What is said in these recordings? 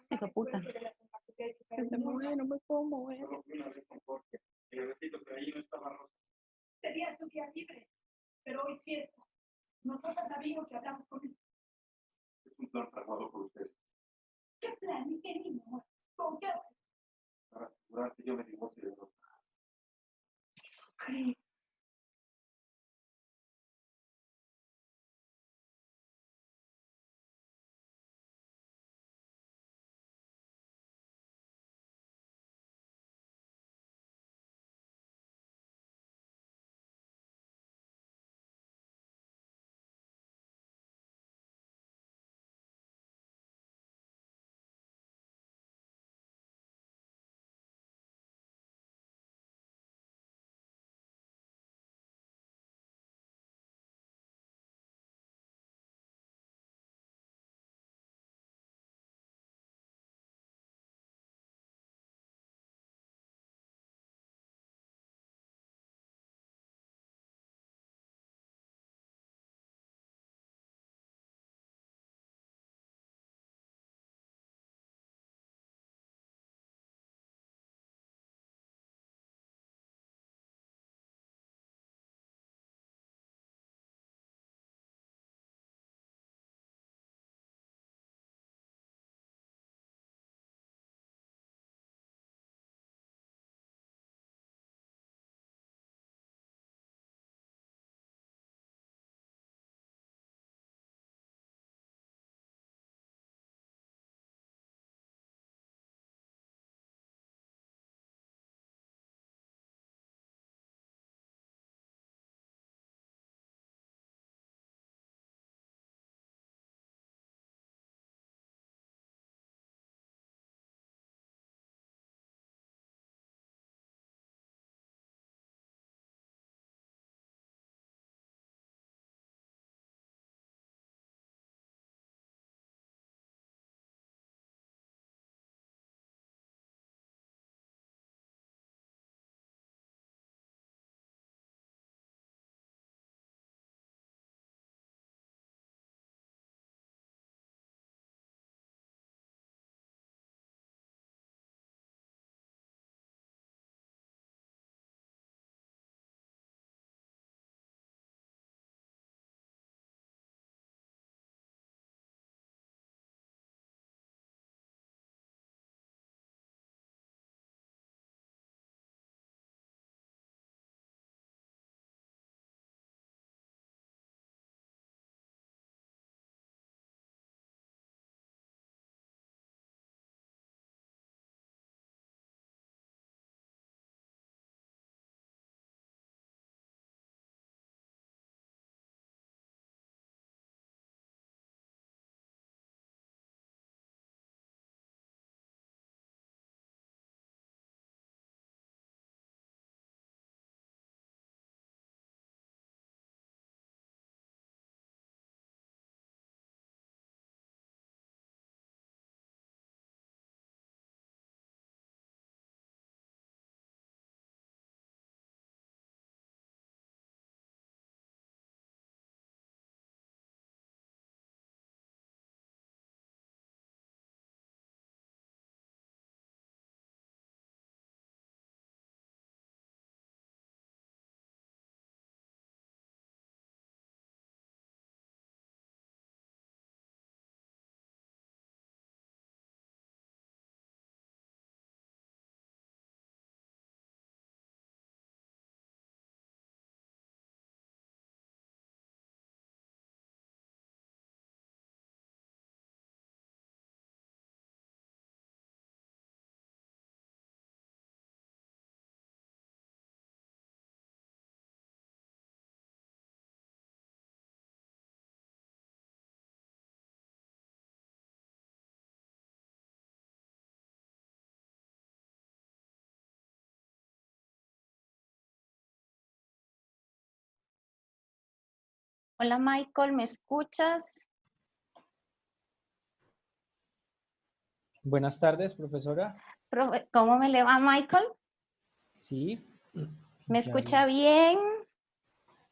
Hijo de puta. Que se mueve, no me puedo mover. Sería tu día libre, pero hoy siesta. Nosotros la vimos y hablamos con él. Es un plan tramado por usted. ¿Qué plan? ¿Y qué niño? ¿Con qué? Para asegurar que yo me divorcie de Rosa. ¿Qué? Hola Michael, ¿me escuchas? Buenas tardes, profesora. ¿Cómo me le va Michael? Sí. ¿Me Ya escucha vi. bien?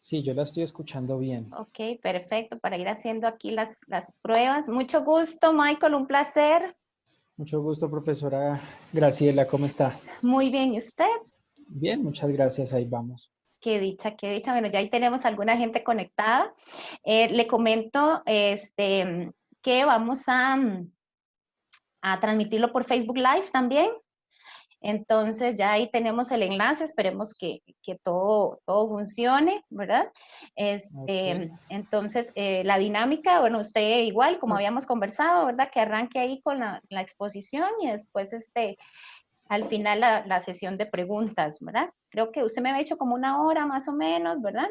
Sí, yo la estoy escuchando bien. Ok, perfecto, para ir haciendo aquí las pruebas. Mucho gusto, Michael, un placer. Mucho gusto, profesora Graciela, ¿cómo está? Muy bien, ¿y usted? Bien, muchas gracias, ahí vamos. Qué dicha, qué dicha. Bueno, ya ahí tenemos alguna gente conectada. Le comento que vamos a transmitirlo por Facebook Live también. Entonces ya ahí tenemos el enlace, esperemos que todo funcione, ¿verdad? Entonces, la dinámica, bueno, usted igual, como habíamos conversado, ¿verdad? Que arranque ahí con la exposición y después al final la sesión de preguntas, ¿verdad? Creo que usted me había hecho como 1 hora más o menos, ¿verdad?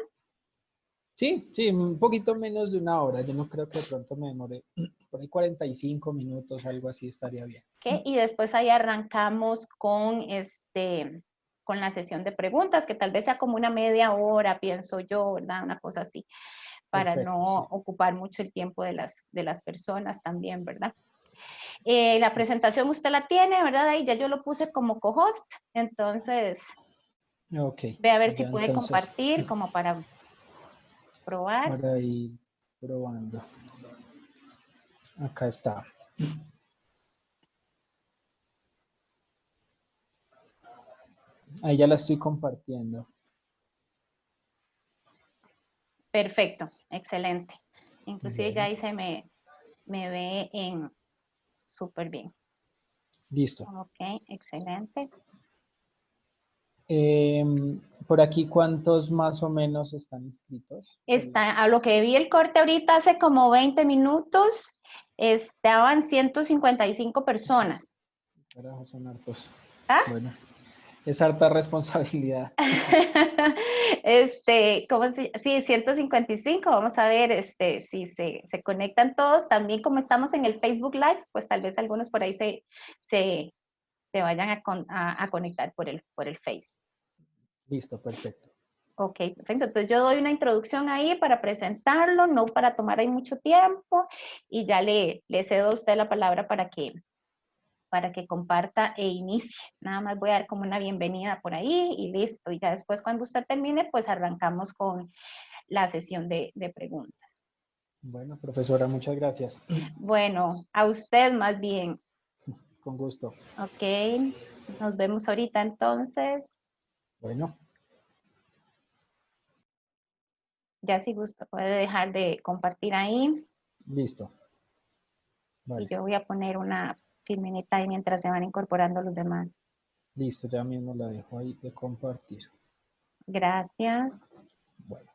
Sí, sí, un poquito menos de 1 hora. Yo no creo que de pronto me demore por ahí 45 minutos, algo así estaría bien. ¿Ok? Y después ahí arrancamos con la sesión de preguntas, que tal vez sea como una media hora, pienso yo, ¿verdad? Una cosa así, para Perfecto, no sí. ocupar mucho el tiempo de las personas también, ¿verdad? La presentación usted la tiene, ¿verdad? Ahí ya yo lo puse como co-host, entonces Ok, ve a ver si ya puede entonces, compartir como para probar. para ir probando. Acá está. Ahí ya la estoy compartiendo. Perfecto, excelente. Inclusive ya Bueno, ahí me ve en súper bien. listo. Ok, excelente. Por aquí, ¿cuántos más o menos están inscritos? A lo que vi el corte ahorita hace como 20 minutos, estaban 155 personas. Carajo, son hartos. ¿Ah? Bueno, es harta responsabilidad. Sí, 155. Vamos a ver si se conectan todos. También como estamos en el Facebook Live, pues tal vez algunos por ahí se vayan a conectar por el Face. Listo, perfecto. Ok, perfecto. Entonces yo doy una introducción ahí para presentarlo, no para tomar ahí mucho tiempo, y ya le cedo a usted la palabra para que comparta e inicie. Nada más voy a dar como una bienvenida por ahí y listo. Y ya después cuando usted termine, pues arrancamos con la sesión de preguntas. Bueno, profesora, muchas gracias. Bueno, a usted más bien. Con gusto. Ok, nos vemos ahorita entonces. Bueno, Ya si gusta puede dejar de compartir ahí. listo. Y Vale, yo voy a poner una filminita ahí mientras se van incorporando los demás. listo, ya mismo la dejo ahí de compartir. Gracias. Bueno.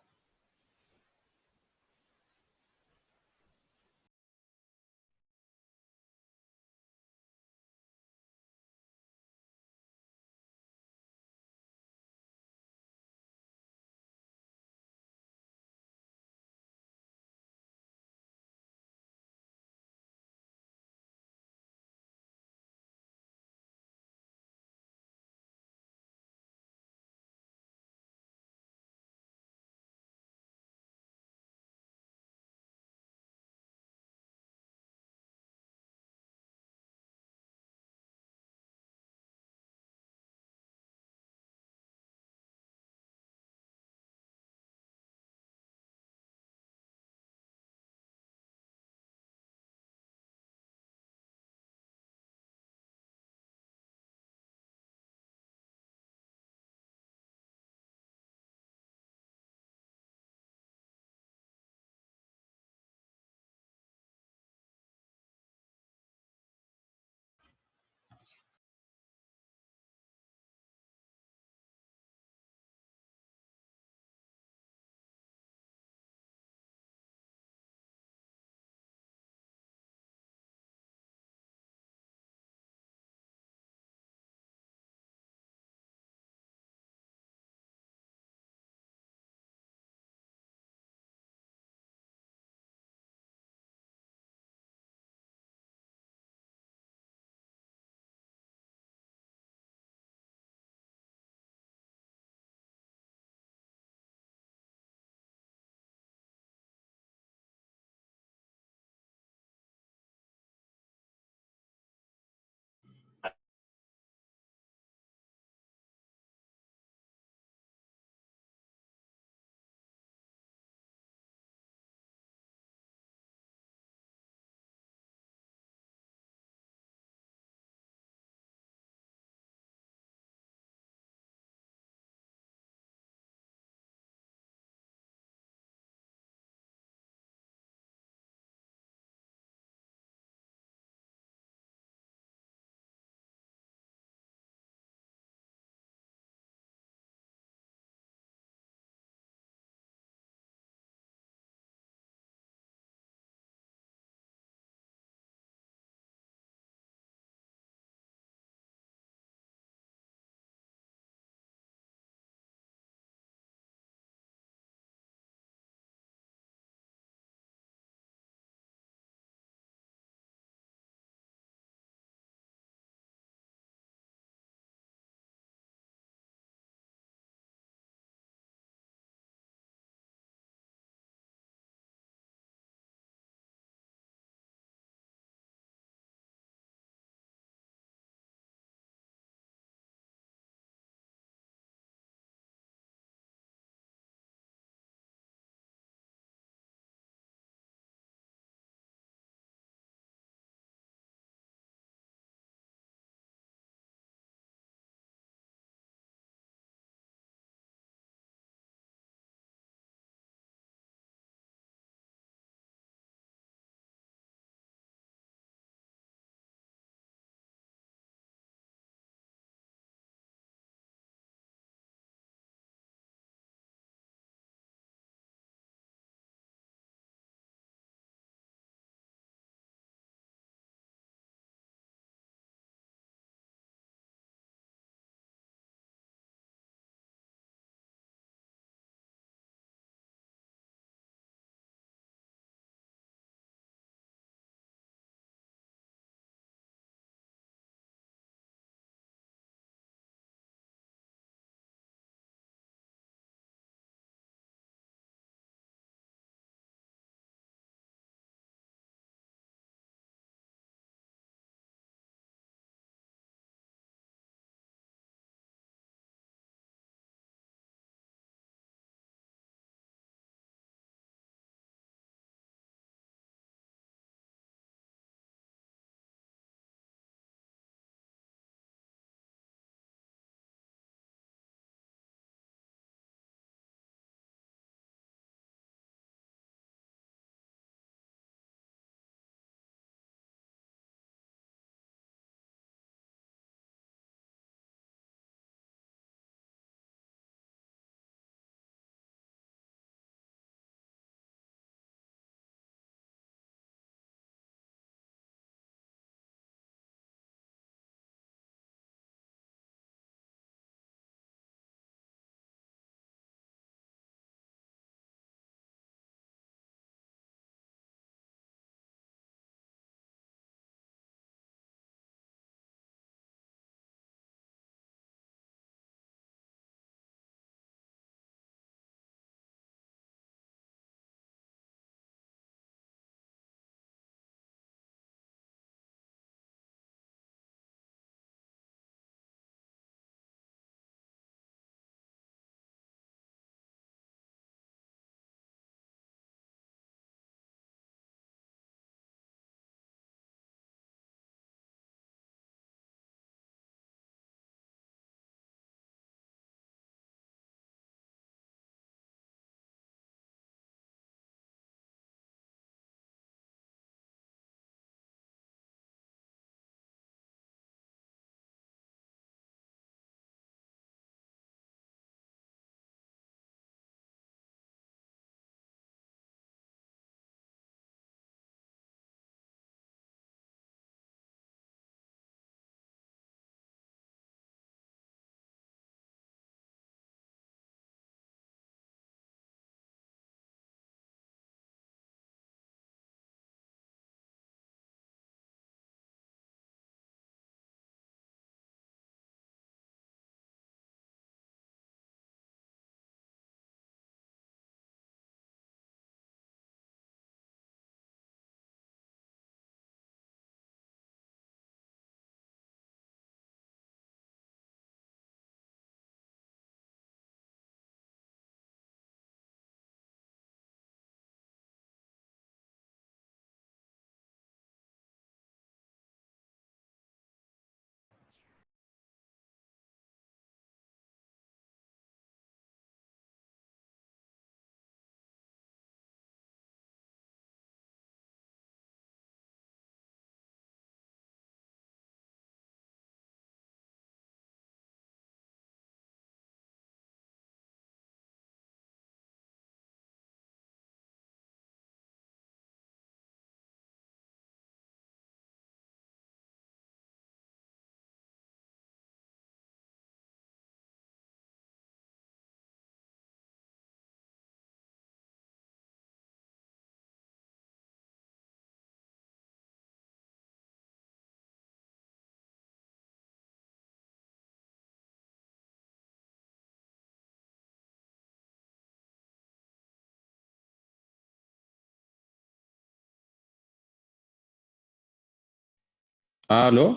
¿Aló?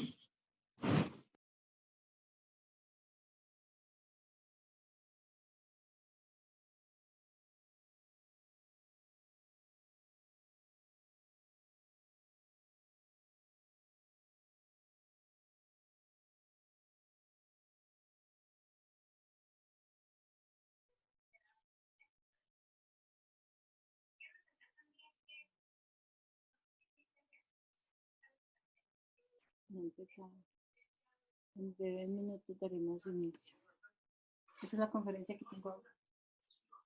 Ya empezamos. En breves minutos daremos inicio. Esa es la conferencia que tengo ahora.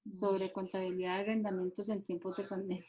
Sobre contabilidad de arrendamientos en tiempos de pandemia.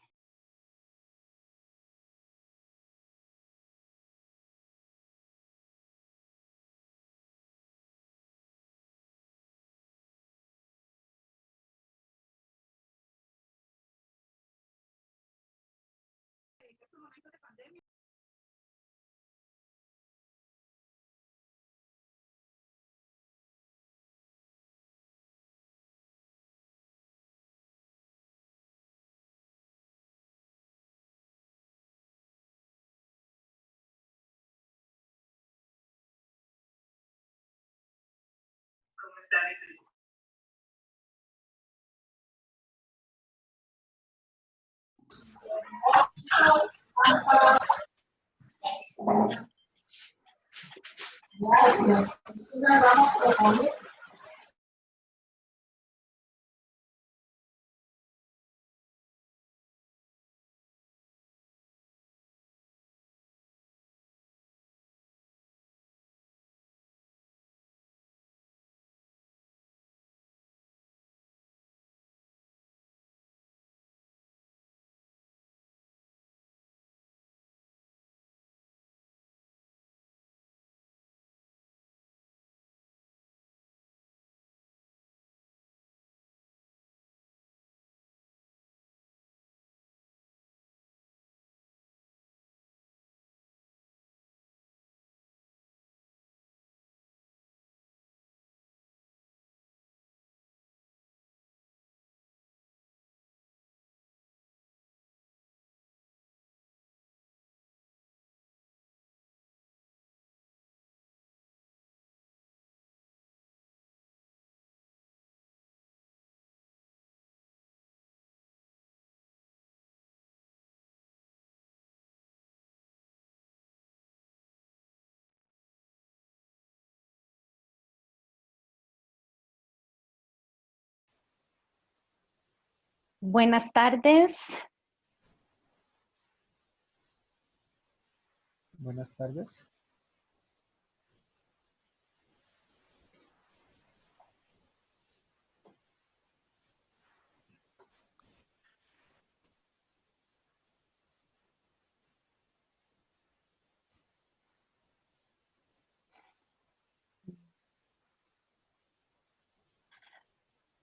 Buenas tardes. Buenas tardes.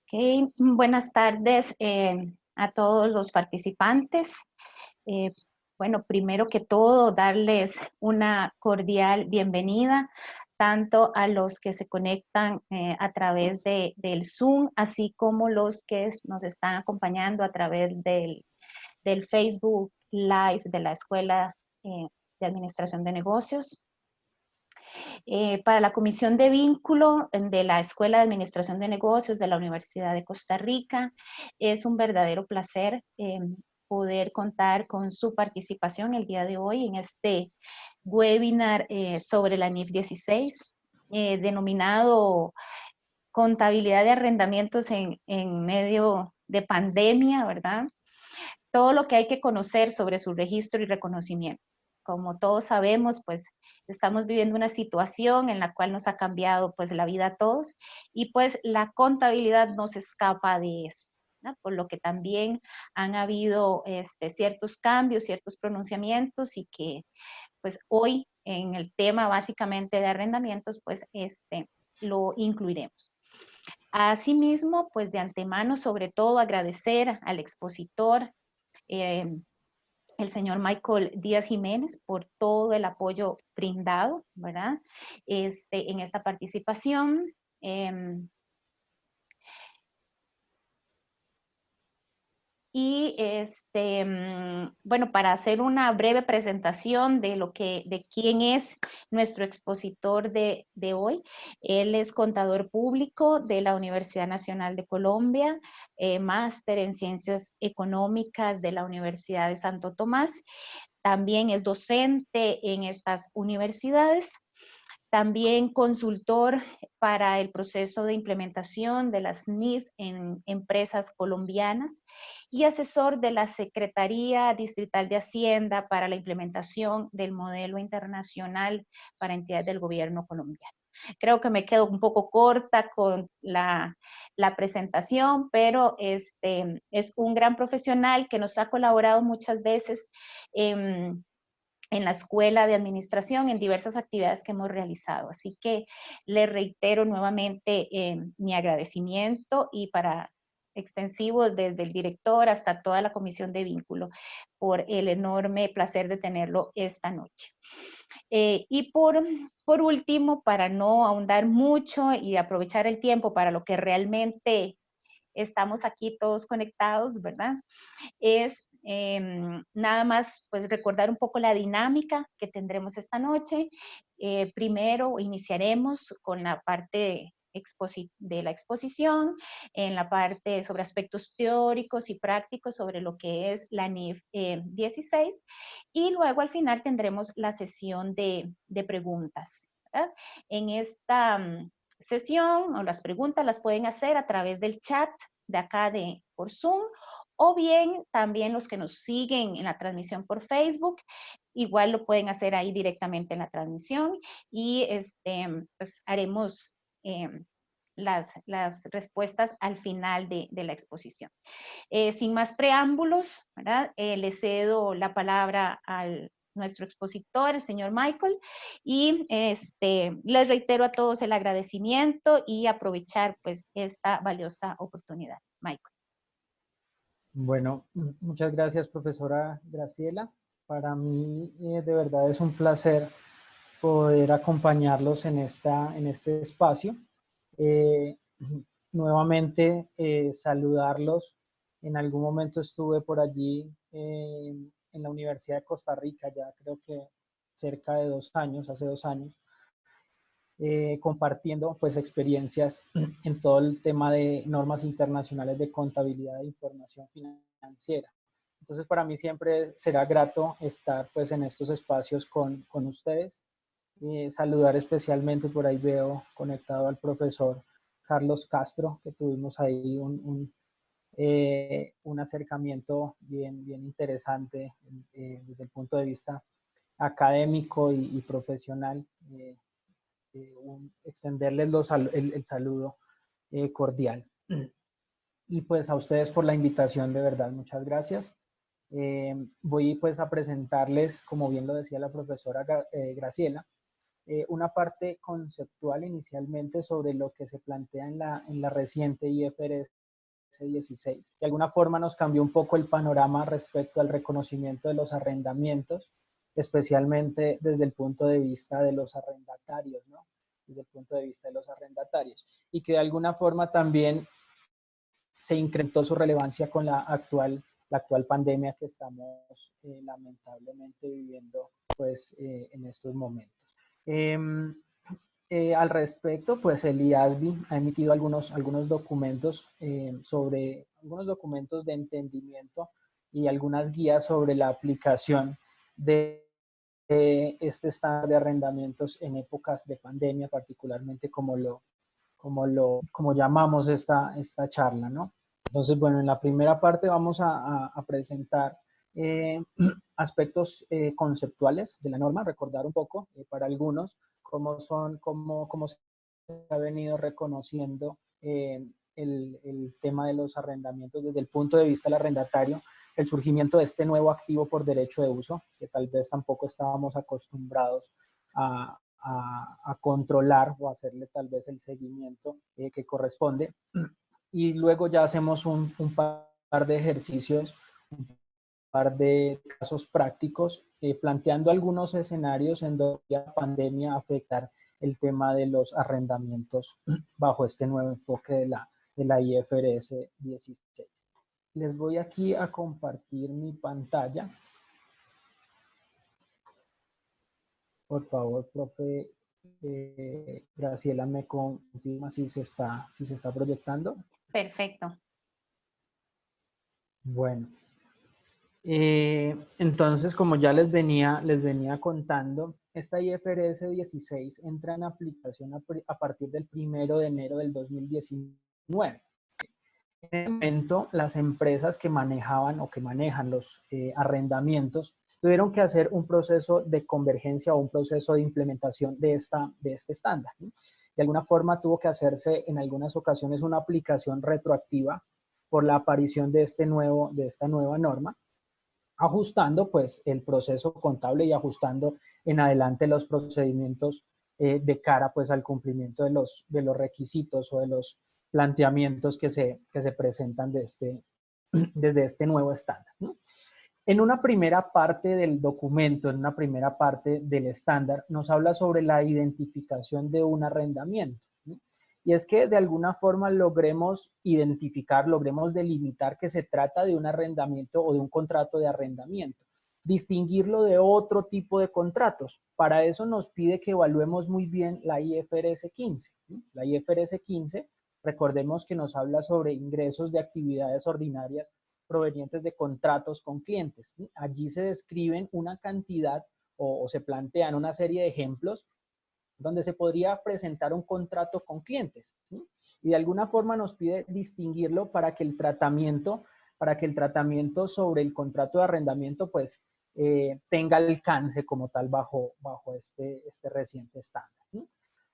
Okay. Buenas tardes a todos los participantes. Bueno, primero que todo, darles una cordial bienvenida tanto a los que se conectan a través del Zoom, así como los que nos están acompañando a través del Facebook Live de la Escuela de Administración de Negocios. Para la Comisión de Vínculo de la Escuela de Administración de Negocios de la Universidad de Costa Rica, es un verdadero placer poder contar con su participación el día de hoy en este webinar sobre la NIF 16, denominado Contabilidad de Arrendamientos en medio de pandemia, ¿verdad? Todo lo que hay que conocer sobre su registro y reconocimiento. Como todos sabemos, pues estamos viviendo una situación en la cual nos ha cambiado pues la vida a todos y pues la contabilidad no se escapa de eso, ¿no? Por lo que también han habido ciertos cambios, ciertos pronunciamientos y que pues hoy en el tema básicamente de arrendamientos pues lo incluiremos. Asimismo, pues de antemano, sobre todo agradecer al expositor, el señor Michael Díaz Jiménez, por todo el apoyo brindado, ¿verdad? En esta participación. Y bueno, para hacer una breve presentación de quién es nuestro expositor de hoy, él es contador público de la Universidad Nacional de Colombia, máster en Ciencias Económicas de la Universidad de Santo Tomás. También es docente en estas universidades. También consultor para el proceso de implementación de las NIF en empresas colombianas y asesor de la Secretaría Distrital de Hacienda para la implementación del modelo internacional para entidades del gobierno colombiano. Creo que me quedo un poco corta con la presentación, pero es un gran profesional que nos ha colaborado muchas veces en la Escuela de Administración, en diversas actividades que hemos realizado. Así que le reitero nuevamente mi agradecimiento y para extensivo desde el director hasta toda la comisión de vínculo por el enorme placer de tenerlo esta noche. Y por último, para no ahondar mucho y aprovechar el tiempo para lo que realmente estamos aquí todos conectados, ¿verdad? Es nada más pues recordar un poco la dinámica que tendremos esta noche. Primero iniciaremos con la parte de la exposición, en la parte sobre aspectos teóricos y prácticos sobre lo que es la NIF 16 y luego al final tendremos la sesión de preguntas, ¿verdad? En esta sesión o las preguntas las pueden hacer a través del chat de acá por Zoom o bien también los que nos siguen en la transmisión por Facebook, igual lo pueden hacer ahí directamente en la transmisión y pues haremos las respuestas al final de la exposición. Sin más preámbulos, ¿verdad? Le cedo la palabra al nuestro expositor, el señor Michael, y les reitero a todos el agradecimiento y aprovechar pues esta valiosa oportunidad. Michael. Bueno, muchas gracias, profesora Graciela. Para mí, de verdad es un placer poder acompañarlos en este espacio. Nuevamente, saludarlos. En algún momento estuve por allí en la Universidad de Costa Rica, ya creo que cerca de 2 años, hace 2 años, compartiendo pues experiencias en todo el tema de normas internacionales de contabilidad e información financiera. Entonces para mí siempre será grato estar pues en estos espacios con ustedes. Saludar especialmente, por ahí veo conectado al profesor Carlos Castro, que tuvimos ahí un acercamiento bien interesante desde el punto de vista académico y profesional. Extenderles el saludo cordial. Y pues a ustedes por la invitación, de verdad, muchas gracias. Voy pues a presentarles, como bien lo decía la profesora Graciela, una parte conceptual inicialmente sobre lo que se plantea en la reciente IFRS 16. De alguna forma nos cambió un poco el panorama respecto al reconocimiento de los arrendamientos, especialmente desde el punto de vista de los arrendatarios, ¿no? Desde el punto de vista de los arrendatarios. Y que de alguna forma también se incrementó su relevancia con la actual pandemia que estamos lamentablemente viviendo pues, en estos momentos. Al respecto, pues el IASB ha emitido algunos documentos sobre algunos documentos de entendimiento y algunas guías sobre la aplicación de este estándar de arrendamientos en épocas de pandemia, particularmente como llamamos esta charla, ¿no? Entonces, bueno, en la primera parte vamos a presentar aspectos conceptuales de la norma, recordar un poco para algunos cómo se ha venido reconociendo el tema de los arrendamientos desde el punto de vista del arrendatario, el surgimiento de este nuevo activo por derecho de uso, que tal vez tampoco estábamos acostumbrados a controlar o hacerle tal vez el seguimiento que corresponde. Y luego ya hacemos un par de ejercicios, un par de casos prácticos, planteando algunos escenarios en donde la pandemia afectar el tema de los arrendamientos bajo este nuevo enfoque de la IFRS 16. les voy aquí a compartir mi pantalla. Por favor, profe, Graciela, me confirma si se está proyectando. Perfecto. Bueno, entonces, como ya les venía contando, esta IFRS 16 entra en aplicación a partir del 1 de enero del 2019. En ese momento, las empresas que manejaban o que manejan los arrendamientos tuvieron que hacer un proceso de convergencia o un proceso de implementación de este estándar, ¿sí? De alguna forma tuvo que hacerse en algunas ocasiones una aplicación retroactiva por la aparición de esta nueva norma, ajustando pues el proceso contable y ajustando en adelante los procedimientos de cara pues al cumplimiento de los requisitos o de los planteamientos que se presentan desde este nuevo estándar, ¿no? En una primera parte del documento, en una primera parte del estándar, nos habla sobre la identificación de un arrendamiento, ¿sí? Y es que de alguna forma logremos identificar, logremos delimitar que se trata de un arrendamiento o de un contrato de arrendamiento, distinguirlo de otro tipo de contratos. Para eso nos pide que evaluemos muy bien la IFRS 15, ¿sí? La IFRS 15, recordemos que nos habla sobre ingresos de actividades ordinarias provenientes de contratos con clientes, ¿sí? Allí se describen una cantidad o se plantean una serie de ejemplos donde se podría presentar un contrato con clientes, ¿sí? Y de alguna forma nos pide distinguirlo para que el tratamiento sobre el contrato de arrendamiento pues tenga alcance como tal bajo este reciente estándar, ¿sí?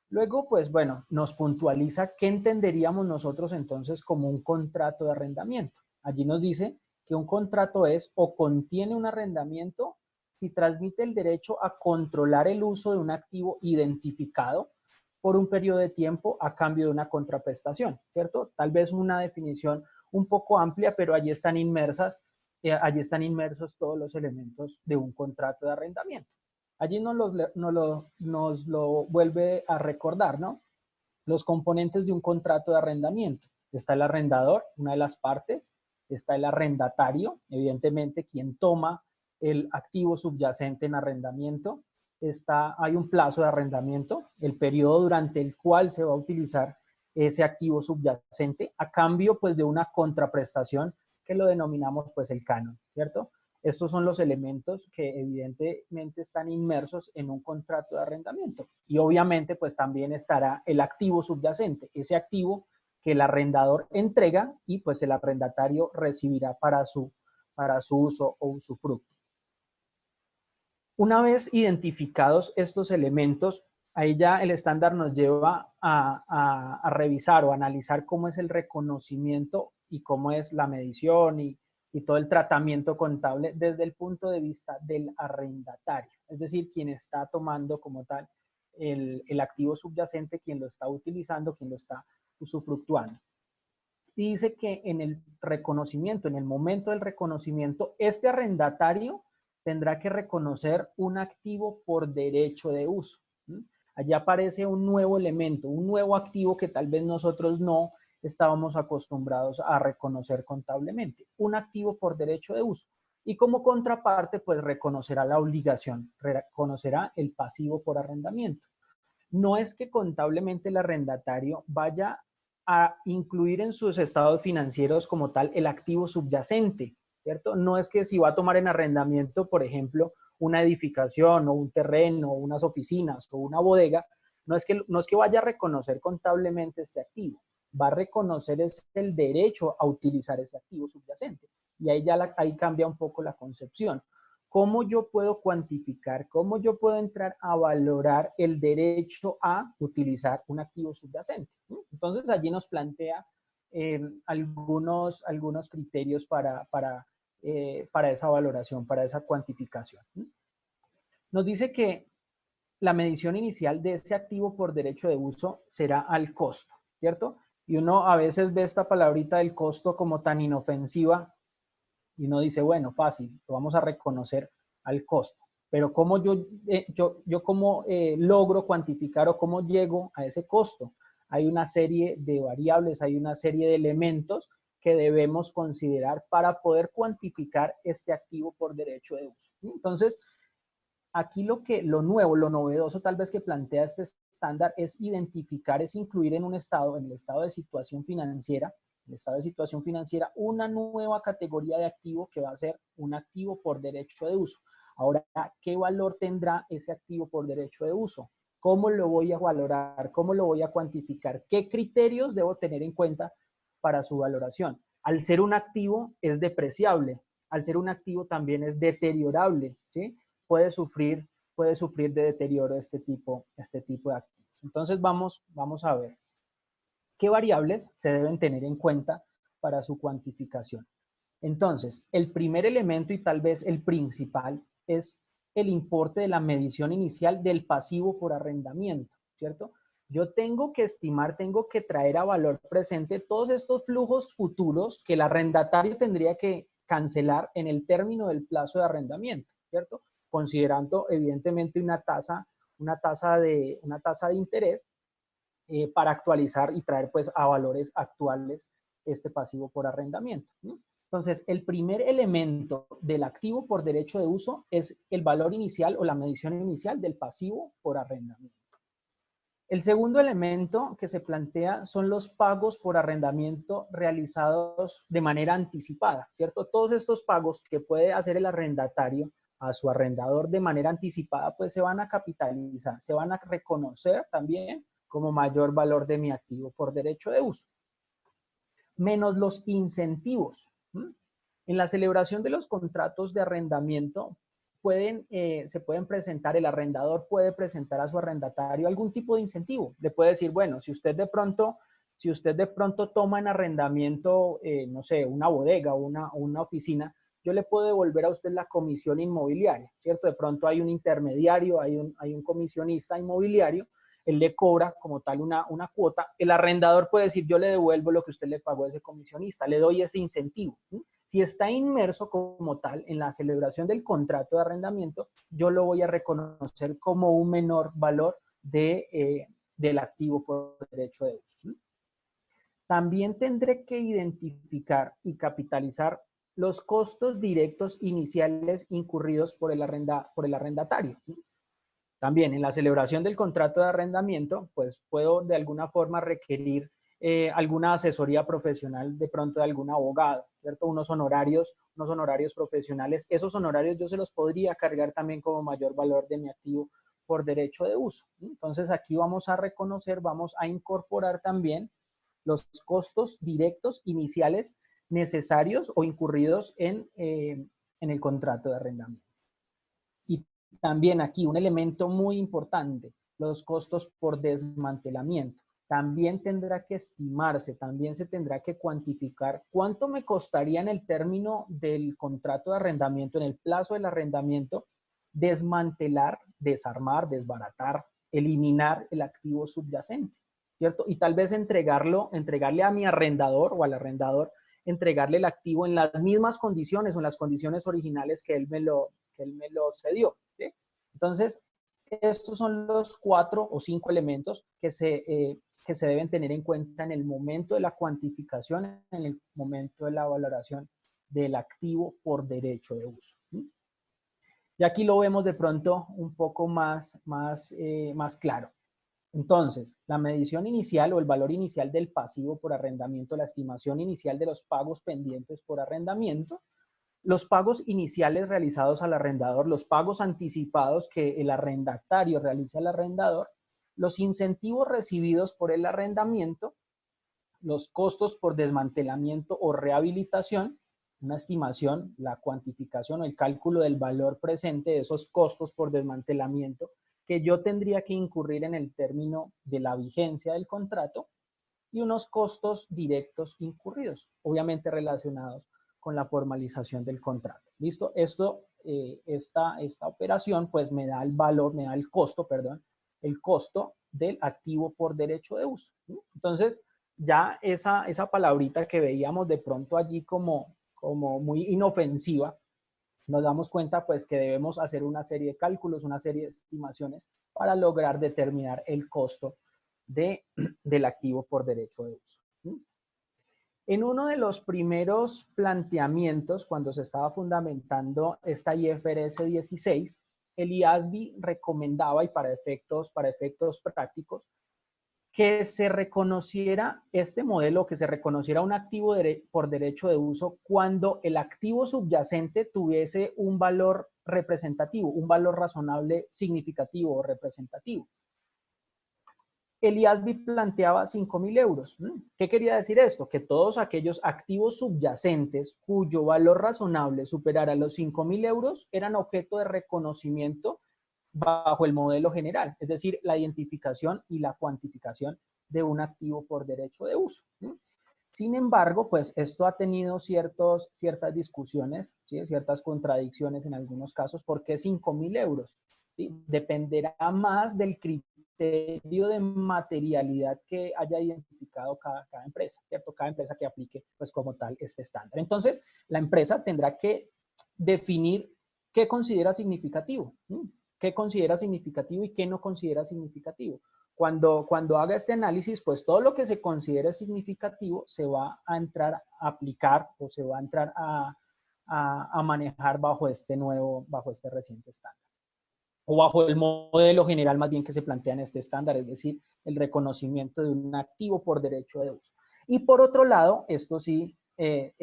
Luego, pues bueno, nos puntualiza qué entenderíamos nosotros entonces como un contrato de arrendamiento. Allí nos dice que un contrato es o contiene un arrendamiento si transmite el derecho a controlar el uso de un activo identificado por un periodo de tiempo a cambio de una contraprestación, ¿cierto? Tal vez una definición un poco amplia, pero allí están inmersos todos los elementos de un contrato de arrendamiento. Allí nos lo vuelve a recordar, ¿no? Los componentes de un contrato de arrendamiento. Está el arrendador, una de las partes, está el arrendatario, evidentemente quien toma el activo subyacente en arrendamiento, hay un plazo de arrendamiento, el periodo durante el cual se va a utilizar ese activo subyacente a cambio pues de una contraprestación que lo denominamos pues el canon, ¿cierto? Estos son los elementos que evidentemente están inmersos en un contrato de arrendamiento. Y obviamente pues también estará el activo subyacente, ese activo que el arrendador entrega y pues el arrendatario recibirá para su uso o usufructo. Una vez identificados estos elementos, ahí ya el estándar nos lleva a revisar o analizar cómo es el reconocimiento y cómo es la medición y todo el tratamiento contable desde el punto de vista del arrendatario, es decir, quien está tomando como tal el activo subyacente, quien lo está utilizando, quien lo está usufructuando. Y dice que en el reconocimiento, en el momento del reconocimiento, este arrendatario tendrá que reconocer un activo por derecho de uso. Allí aparece un nuevo elemento, un nuevo activo que tal vez nosotros no estábamos acostumbrados a reconocer contablemente, un activo por derecho de uso. Y como contraparte, pues reconocerá la obligación, reconocerá el pasivo por arrendamiento. No es que contablemente el arrendatario vaya a incluir en sus estados financieros como tal el activo subyacente, ¿cierto? No es que si va a tomar en arrendamiento, por ejemplo, una edificación o un terreno o unas oficinas o una bodega, no es que vaya a reconocer contablemente este activo, va a reconocer el derecho a utilizar ese activo subyacente. Y ahí ahí cambia un poco la concepción. ¿Cómo yo puedo cuantificar, cómo yo puedo entrar a valorar el derecho a utilizar un activo subyacente? Entonces allí nos plantea algunos criterios para esa valoración, para esa cuantificación. Nos dice que la medición inicial de ese activo por derecho de uso será al costo, ¿cierto? Y uno a veces ve esta palabrita del costo como tan inofensiva y uno dice, bueno, fácil, lo vamos a reconocer al costo. Pero ¿cómo yo cómo logro cuantificar o cómo llego a ese costo? Hay una serie de variables, hay una serie de elementos que debemos considerar para poder cuantificar este activo por derecho de uso. Entonces, aquí lo nuevo, lo novedoso tal vez que plantea este estándar es identificar, es incluir en un estado, en el estado de situación financiera, una nueva categoría de activo que va a ser un activo por derecho de uso. Ahora, ¿qué valor tendrá ese activo por derecho de uso? ¿Cómo lo voy a valorar? ¿Cómo lo voy a cuantificar? ¿Qué criterios debo tener en cuenta para su valoración? Al ser un activo es depreciable, al ser un activo también es deteriorable, ¿sí? Puede sufrir de deterioro este tipo de activos. Entonces vamos a ver qué variables se deben tener en cuenta para su cuantificación. Entonces, el primer elemento y tal vez el principal es el importe de la medición inicial del pasivo por arrendamiento, ¿cierto? Yo tengo que estimar, tengo que traer a valor presente todos estos flujos futuros que el arrendatario tendría que cancelar en el término del plazo de arrendamiento, ¿cierto? Considerando evidentemente una tasa de interés para actualizar y traer pues a valores actuales este pasivo por arrendamiento. Entonces, el primer elemento del activo por derecho de uso es el valor inicial o la medición inicial del pasivo por arrendamiento. El segundo elemento que se plantea son los pagos por arrendamiento realizados de manera anticipada, ¿cierto? Todos estos pagos que puede hacer el arrendatario a su arrendador de manera anticipada, pues se van a capitalizar, se van a reconocer también como mayor valor de mi activo por derecho de uso. Menos los incentivos. En la celebración de los contratos de arrendamiento se pueden presentar, el arrendador puede presentar a su arrendatario algún tipo de incentivo. Le puede decir, bueno, si usted de pronto toma en arrendamiento, no sé, una bodega o una oficina, yo le puedo devolver a usted la comisión inmobiliaria, ¿cierto? De pronto hay un intermediario, hay un comisionista inmobiliario, él le cobra como tal una cuota, el arrendador puede decir, yo le devuelvo lo que usted le pagó a ese comisionista, le doy ese incentivo. Si está inmerso como tal en la celebración del contrato de arrendamiento, yo lo voy a reconocer como un menor valor del activo por derecho de uso. También tendré que identificar y capitalizar los costos directos iniciales incurridos por el arrendatario. También en la celebración del contrato de arrendamiento, pues puedo de alguna forma requerir alguna asesoría profesional de pronto de algún abogado, ¿cierto? Unos honorarios profesionales. Esos honorarios yo se los podría cargar también como mayor valor de mi activo por derecho de uso. Entonces aquí vamos a reconocer, vamos a incorporar también los costos directos iniciales necesarios o incurridos en el contrato de arrendamiento. Y también aquí un elemento muy importante, los costos por desmantelamiento. También tendrá que estimarse, también se tendrá que cuantificar cuánto me costaría en el término del contrato de arrendamiento, en el plazo del arrendamiento, desmantelar, desarmar, desbaratar, eliminar el activo subyacente, ¿cierto? Y tal vez entregarle a mi arrendador o al arrendador, entregarle el activo en las mismas condiciones o en las condiciones originales que él me lo cedió, ¿sí? Entonces, estos son los 4 o 5 elementos que se deben tener en cuenta en el momento de la cuantificación, en el momento de la valoración del activo por derecho de uso. Y aquí lo vemos de pronto un poco más claro. Entonces, la medición inicial o el valor inicial del pasivo por arrendamiento, la estimación inicial de los pagos pendientes por arrendamiento, los pagos iniciales realizados al arrendador, los pagos anticipados que el arrendatario realiza al arrendador, los incentivos recibidos por el arrendamiento, los costos por desmantelamiento o rehabilitación, una estimación, la cuantificación o el cálculo del valor presente de esos costos por desmantelamiento que yo tendría que incurrir en el término de la vigencia del contrato y unos costos directos incurridos, obviamente relacionados con la formalización del contrato. ¿Listo? Esta operación pues me da el costo del activo por derecho de uso. Entonces, ya esa palabrita que veíamos de pronto allí como muy inofensiva, nos damos cuenta pues que debemos hacer una serie de cálculos, una serie de estimaciones para lograr determinar el costo del activo por derecho de uso. En uno de los primeros planteamientos, cuando se estaba fundamentando esta IFRS 16, el IASB recomendaba, y para efectos prácticos, que se reconociera este modelo, que se reconociera un activo por derecho de uso cuando el activo subyacente tuviese un valor representativo, un valor razonable significativo o representativo. El IASB planteaba 5.000 euros. ¿Qué quería decir esto? Que todos aquellos activos subyacentes cuyo valor razonable superara los 5.000 euros eran objeto de reconocimiento bajo el modelo general, es decir, la identificación y la cuantificación de un activo por derecho de uso. Sin embargo, pues esto ha tenido ciertas discusiones, ¿sí? Ciertas contradicciones en algunos casos. ¿Por qué 5.000 euros? ¿Sí? Dependerá más del criterio de materialidad que haya identificado cada empresa, ¿cierto? Cada empresa que aplique, pues como tal, este estándar. Entonces, la empresa tendrá que definir qué considera significativo, qué considera significativo y qué no considera significativo. Cuando haga este análisis, pues todo lo que se considere significativo se va a entrar a aplicar o se va a entrar a manejar bajo este reciente estándar. O bajo el modelo general más bien que se plantea en este estándar, es decir, el reconocimiento de un activo por derecho de uso. Y por otro lado, esto sí se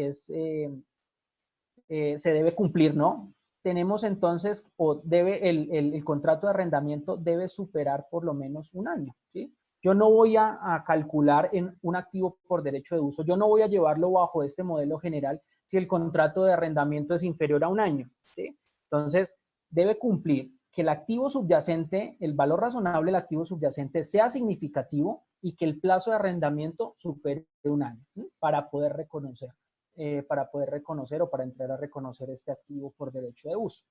debe cumplir, ¿no? Tenemos entonces, el contrato de arrendamiento debe superar por lo menos un año, ¿sí? Yo no voy a calcular en un activo por derecho de uso, yo no voy a llevarlo bajo este modelo general si el contrato de arrendamiento es inferior a un año, ¿sí? Entonces, debe cumplir que el activo subyacente, el valor razonable del activo subyacente sea significativo y que el plazo de arrendamiento supere un año, ¿sí? Para poder reconocer o para entrar a reconocer este activo por derecho de uso.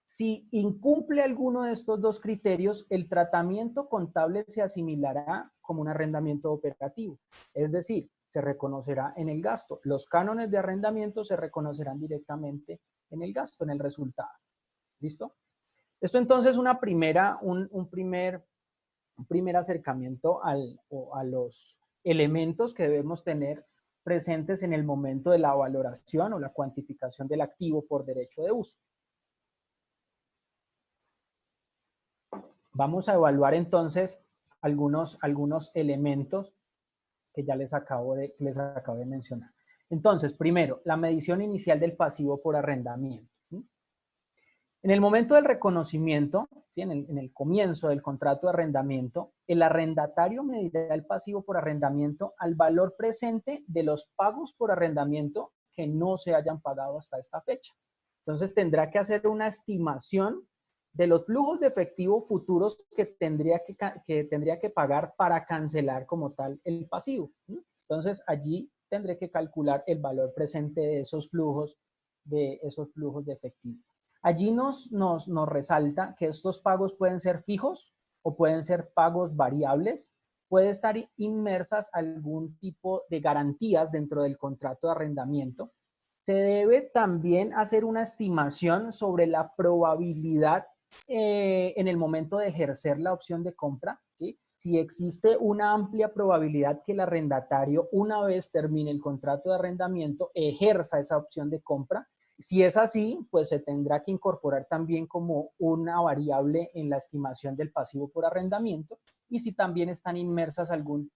Si incumple alguno de estos dos criterios, el tratamiento contable se asimilará como un arrendamiento operativo, es decir, se reconocerá en el gasto. Los cánones de arrendamiento se reconocerán directamente en el gasto, en el resultado. ¿Listo? Esto entonces es un primer acercamiento a los elementos que debemos tener presentes en el momento de la valoración o la cuantificación del activo por derecho de uso. Vamos a evaluar entonces algunos elementos que ya les acabo de mencionar. Entonces, primero, la medición inicial del pasivo por arrendamiento. En el momento del reconocimiento, ¿sí? en el comienzo del contrato de arrendamiento, el arrendatario medirá el pasivo por arrendamiento al valor presente de los pagos por arrendamiento que no se hayan pagado hasta esta fecha. Entonces tendrá que hacer una estimación de los flujos de efectivo futuros que tendría que pagar para cancelar como tal el pasivo. Entonces allí tendré que calcular el valor presente de esos flujos de efectivo. Allí nos resalta que estos pagos pueden ser fijos o pueden ser pagos variables. Puede estar inmersas algún tipo de garantías dentro del contrato de arrendamiento. Se debe también hacer una estimación sobre la probabilidad en el momento de ejercer la opción de compra, ¿sí? Si existe una amplia probabilidad que el arrendatario, una vez termine el contrato de arrendamiento, ejerza esa opción de compra. Si es así, pues se tendrá que incorporar también como una variable en la estimación del pasivo por arrendamiento, y si también está inmersa algún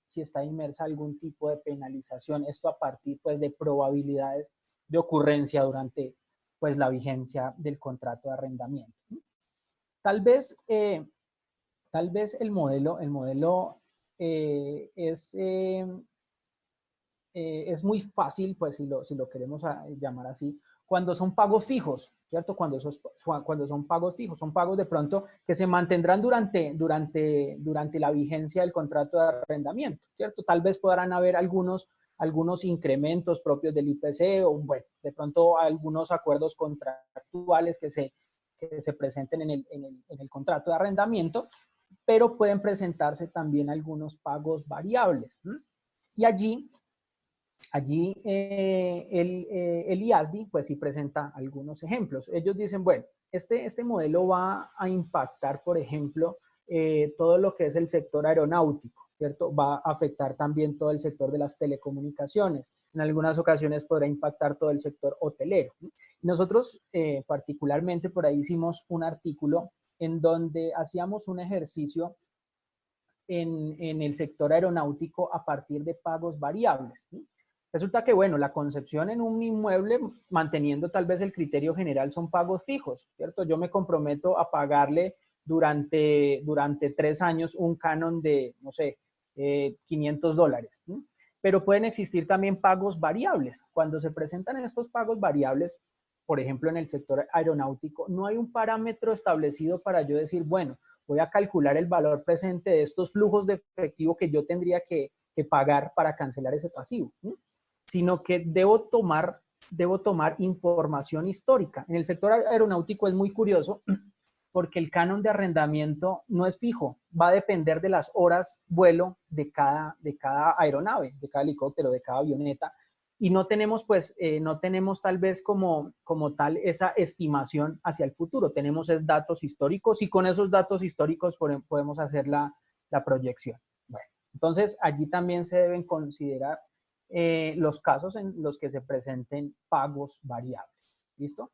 tipo de penalización, esto a partir pues de probabilidades de ocurrencia durante pues la vigencia del contrato de arrendamiento. Tal vez el modelo es muy fácil, pues si lo queremos llamar así, cuando son pagos fijos, ¿cierto? Cuando son pagos fijos, son pagos de pronto que se mantendrán durante la vigencia del contrato de arrendamiento, ¿cierto? Tal vez podrán haber algunos incrementos propios del IPC o, bueno, de pronto algunos acuerdos contractuales que se presenten en el contrato de arrendamiento, pero pueden presentarse también algunos pagos variables. Y allí el IASB pues sí presenta algunos ejemplos. Ellos dicen, bueno, este modelo va a impactar, por ejemplo, todo lo que es el sector aeronáutico, ¿cierto? Va a afectar también todo el sector de las telecomunicaciones. En algunas ocasiones podrá impactar todo el sector hotelero. Nosotros particularmente por ahí hicimos un artículo en donde hacíamos un ejercicio en el sector aeronáutico a partir de pagos variables. Resulta que, bueno, la concepción en un inmueble, manteniendo tal vez el criterio general, son pagos fijos, ¿cierto? Yo me comprometo a pagarle durante 3 años un canon de, no sé, $500. Pero pueden existir también pagos variables. Cuando se presentan estos pagos variables, por ejemplo, en el sector aeronáutico, no hay un parámetro establecido para yo decir, bueno, voy a calcular el valor presente de estos flujos de efectivo que yo tendría que pagar para cancelar ese pasivo, sino que debo tomar información histórica. En el sector aeronáutico es muy curioso porque el canon de arrendamiento no es fijo, va a depender de las horas vuelo de cada aeronave, de cada helicóptero, de cada avioneta, y no tenemos pues, no tenemos tal vez como tal esa estimación hacia el futuro, tenemos es datos históricos y con esos datos históricos podemos hacer la proyección. Bueno, entonces allí también se deben considerar los casos en los que se presenten pagos variables. ¿Listo?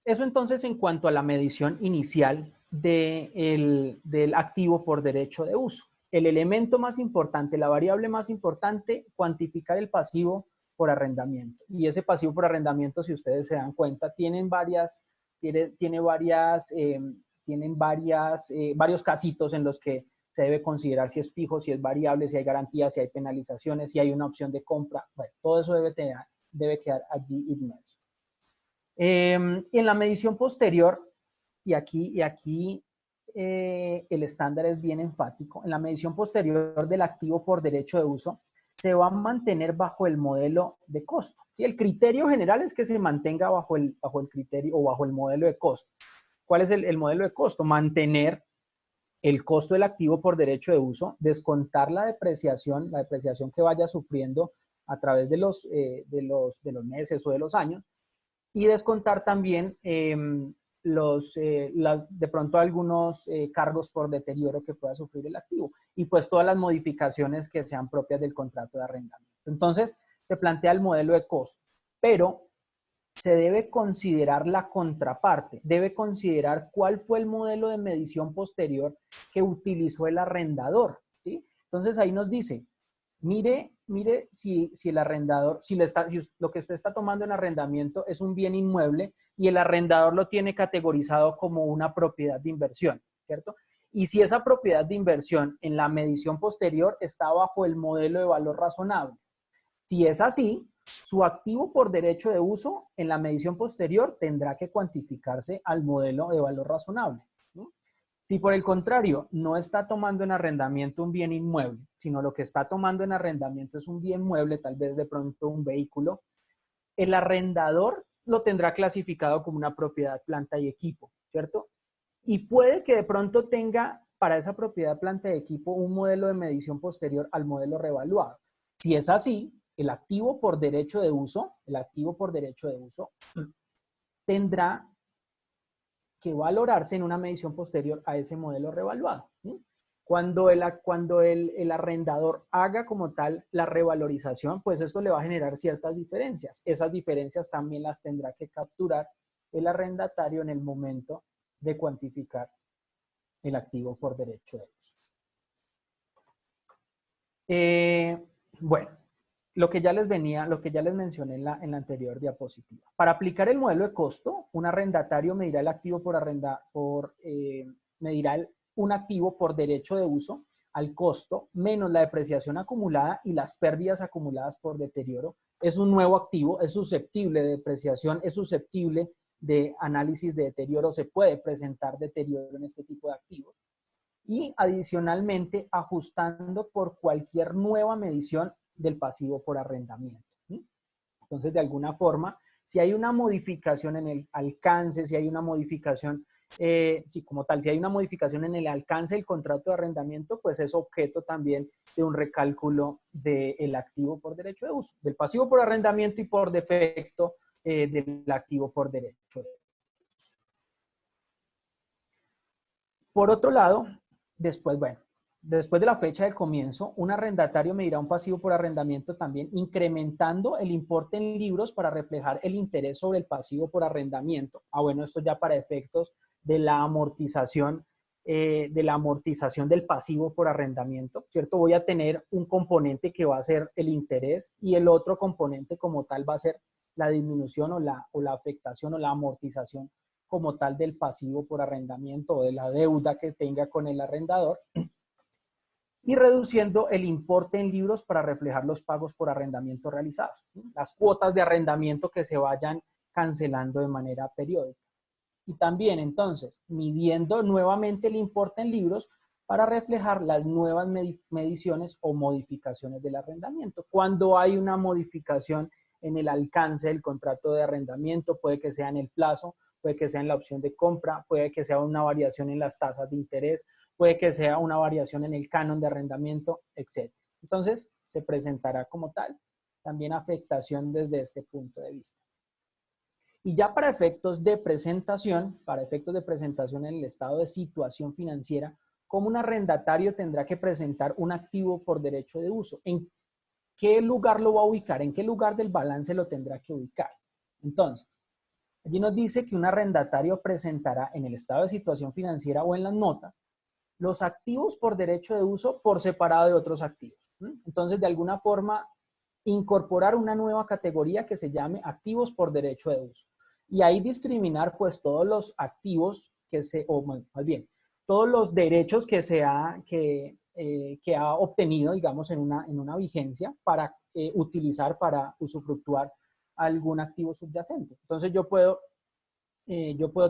Eso entonces en cuanto a la medición inicial del activo por derecho de uso. El elemento más importante, la variable más importante, cuantificar el pasivo por arrendamiento. Y ese pasivo por arrendamiento, si ustedes se dan cuenta, tienen varios casitos en los que se debe considerar si es fijo, si es variable, si hay garantías, si hay penalizaciones, si hay una opción de compra. Bueno, todo eso debe quedar allí inmerso. En la medición posterior, y aquí el estándar es bien enfático, en la medición posterior del activo por derecho de uso, se va a mantener bajo el modelo de costo. ¿Sí? El criterio general es que se mantenga bajo el criterio o bajo el modelo de costo. ¿Cuál es el modelo de costo? Mantener el costo del activo por derecho de uso, descontar la depreciación que vaya sufriendo a través de los meses o de los años, y descontar también de pronto algunos cargos por deterioro que pueda sufrir el activo y pues todas las modificaciones que sean propias del contrato de arrendamiento. Entonces, se plantea el modelo de costo, pero se debe considerar la contraparte, debe considerar cuál fue el modelo de medición posterior que utilizó el arrendador, ¿sí? Entonces, ahí nos dice, mire si el arrendador, si lo que usted está tomando en arrendamiento es un bien inmueble y el arrendador lo tiene categorizado como una propiedad de inversión, ¿cierto? Y si esa propiedad de inversión en la medición posterior está bajo el modelo de valor razonable. Si es así, su activo por derecho de uso en la medición posterior tendrá que cuantificarse al modelo de valor razonable. Si por el contrario no está tomando en arrendamiento un bien inmueble, sino lo que está tomando en arrendamiento es un bien mueble, tal vez de pronto un vehículo, el arrendador lo tendrá clasificado como una propiedad, planta y equipo, ¿cierto? Y puede que de pronto tenga para esa propiedad, planta y equipo un modelo de medición posterior al modelo revaluado. Si es así, el activo por derecho de uso tendrá que valorarse en una medición posterior a ese modelo revaluado. Cuando el arrendador haga como tal la revalorización, pues esto le va a generar ciertas diferencias. Esas diferencias también las tendrá que capturar el arrendatario en el momento de cuantificar el activo por derecho de uso. Bueno, lo que ya les mencioné en la anterior diapositiva. Para aplicar el modelo de costo, un arrendatario medirá el activo un activo por derecho de uso al costo menos la depreciación acumulada y las pérdidas acumuladas por deterioro. Es un nuevo activo, es susceptible de depreciación, es susceptible de análisis de deterioro, se puede presentar deterioro en este tipo de activos. Y adicionalmente ajustando por cualquier nueva medición del pasivo por arrendamiento. Entonces, de alguna forma, si hay una modificación en el alcance, si hay una modificación, como tal, si hay una modificación en el alcance del contrato de arrendamiento, pues es objeto también de un recálculo del activo por derecho de uso, del pasivo por arrendamiento y por defecto del activo por derecho de uso. Por otro lado, después, bueno, después de la fecha de comienzo, un arrendatario medirá un pasivo por arrendamiento también, incrementando el importe en libros para reflejar el interés sobre el pasivo por arrendamiento. Bueno, esto ya para efectos de la amortización del pasivo por arrendamiento, ¿cierto? Voy a tener un componente que va a ser el interés y el otro componente como tal va a ser la disminución o la afectación o la amortización como tal del pasivo por arrendamiento o de la deuda que tenga con el arrendador, y reduciendo el importe en libros para reflejar los pagos por arrendamiento realizados, las cuotas de arrendamiento que se vayan cancelando de manera periódica. Y también, entonces, midiendo nuevamente el importe en libros para reflejar las nuevas mediciones o modificaciones del arrendamiento. Cuando hay una modificación en el alcance del contrato de arrendamiento, puede que sea en el plazo, puede que sea en la opción de compra, puede que sea una variación en las tasas de interés, puede que sea una variación en el canon de arrendamiento, etc. Entonces, se presentará como tal también afectación desde este punto de vista. Y ya para efectos de presentación en el estado de situación financiera, como un arrendatario tendrá que presentar un activo por derecho de uso. ¿En qué lugar lo va a ubicar? ¿En qué lugar del balance lo tendrá que ubicar? Entonces, allí nos dice que un arrendatario presentará en el estado de situación financiera o en las notas los activos por derecho de uso por separado de otros activos. Entonces, de alguna forma, incorporar una nueva categoría que se llame activos por derecho de uso. Y ahí discriminar pues todos los activos todos los derechos que ha obtenido, digamos, en una vigencia para utilizar, para usufructuar algún activo subyacente. Entonces yo puedo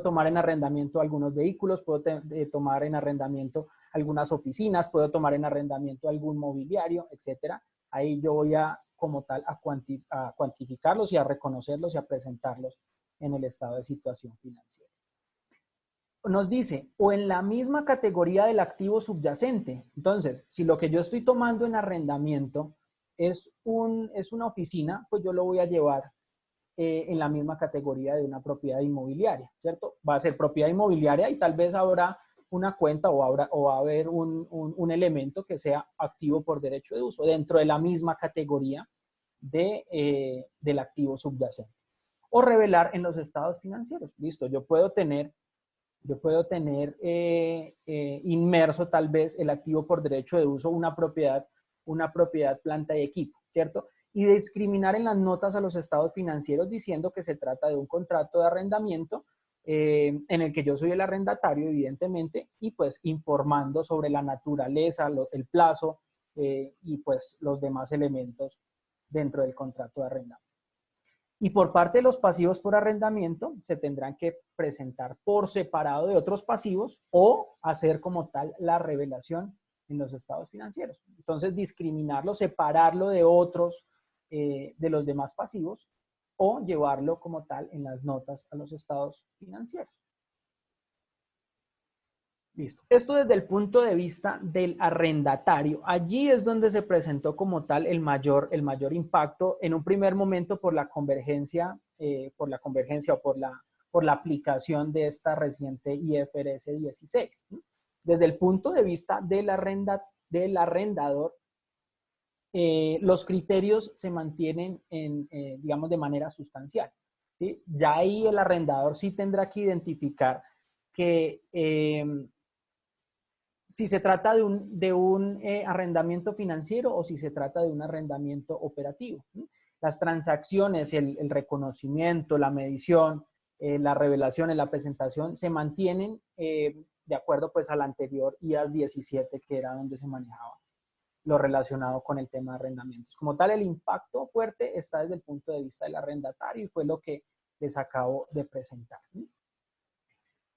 tomar en arrendamiento algunos vehículos, puedo tomar en arrendamiento algunas oficinas, puedo tomar en arrendamiento algún mobiliario, etcétera. Ahí yo voy como tal a cuantificarlos y a reconocerlos y a presentarlos en el estado de situación financiera. Nos dice, o en la misma categoría del activo subyacente. Entonces, si lo que yo estoy tomando en arrendamiento es una oficina, pues yo lo voy a llevar en la misma categoría de una propiedad inmobiliaria, ¿cierto? Va a ser propiedad inmobiliaria y tal vez habrá una cuenta o va a haber un elemento que sea activo por derecho de uso dentro de la misma categoría del activo subyacente. O revelar en los estados financieros. Listo, yo puedo tener inmerso tal vez el activo por derecho de uso, una propiedad, planta y equipo, ¿cierto? Y discriminar en las notas a los estados financieros diciendo que se trata de un contrato de arrendamiento en el que yo soy el arrendatario, evidentemente, y pues informando sobre la naturaleza, el plazo y pues los demás elementos dentro del contrato de arrendamiento. Y por parte de los pasivos por arrendamiento, se tendrán que presentar por separado de otros pasivos o hacer como tal la revelación en los estados financieros. Entonces, discriminarlo, separarlo de otros, de los demás pasivos o llevarlo como tal en las notas a los estados financieros. Listo. Esto desde el punto de vista del arrendatario. Allí es donde se presentó como tal el mayor impacto en un primer momento por la convergencia o por la aplicación de esta reciente IFRS 16. Desde el punto de vista del arrendador, los criterios se mantienen digamos, de manera sustancial, ¿sí? Ya ahí el arrendador sí tendrá que identificar que si se trata de un arrendamiento financiero o si se trata de un arrendamiento operativo. Las transacciones, el reconocimiento, la medición, la revelación, la presentación se mantienen de acuerdo pues al anterior IAS 17, que era donde se manejaba lo relacionado con el tema de arrendamientos. Como tal, el impacto fuerte está desde el punto de vista del arrendatario y fue lo que les acabo de presentar.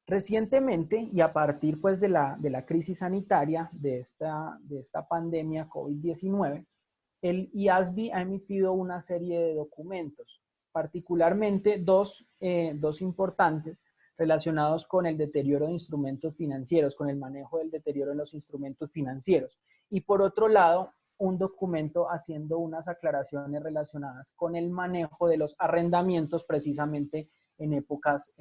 Recientemente, y a partir pues de la crisis sanitaria de esta pandemia COVID-19, el IASB ha emitido una serie de documentos, particularmente dos importantes relacionados con el deterioro de instrumentos financieros, con el manejo del deterioro en los instrumentos financieros. Y por otro lado, un documento haciendo unas aclaraciones relacionadas con el manejo de los arrendamientos precisamente en épocas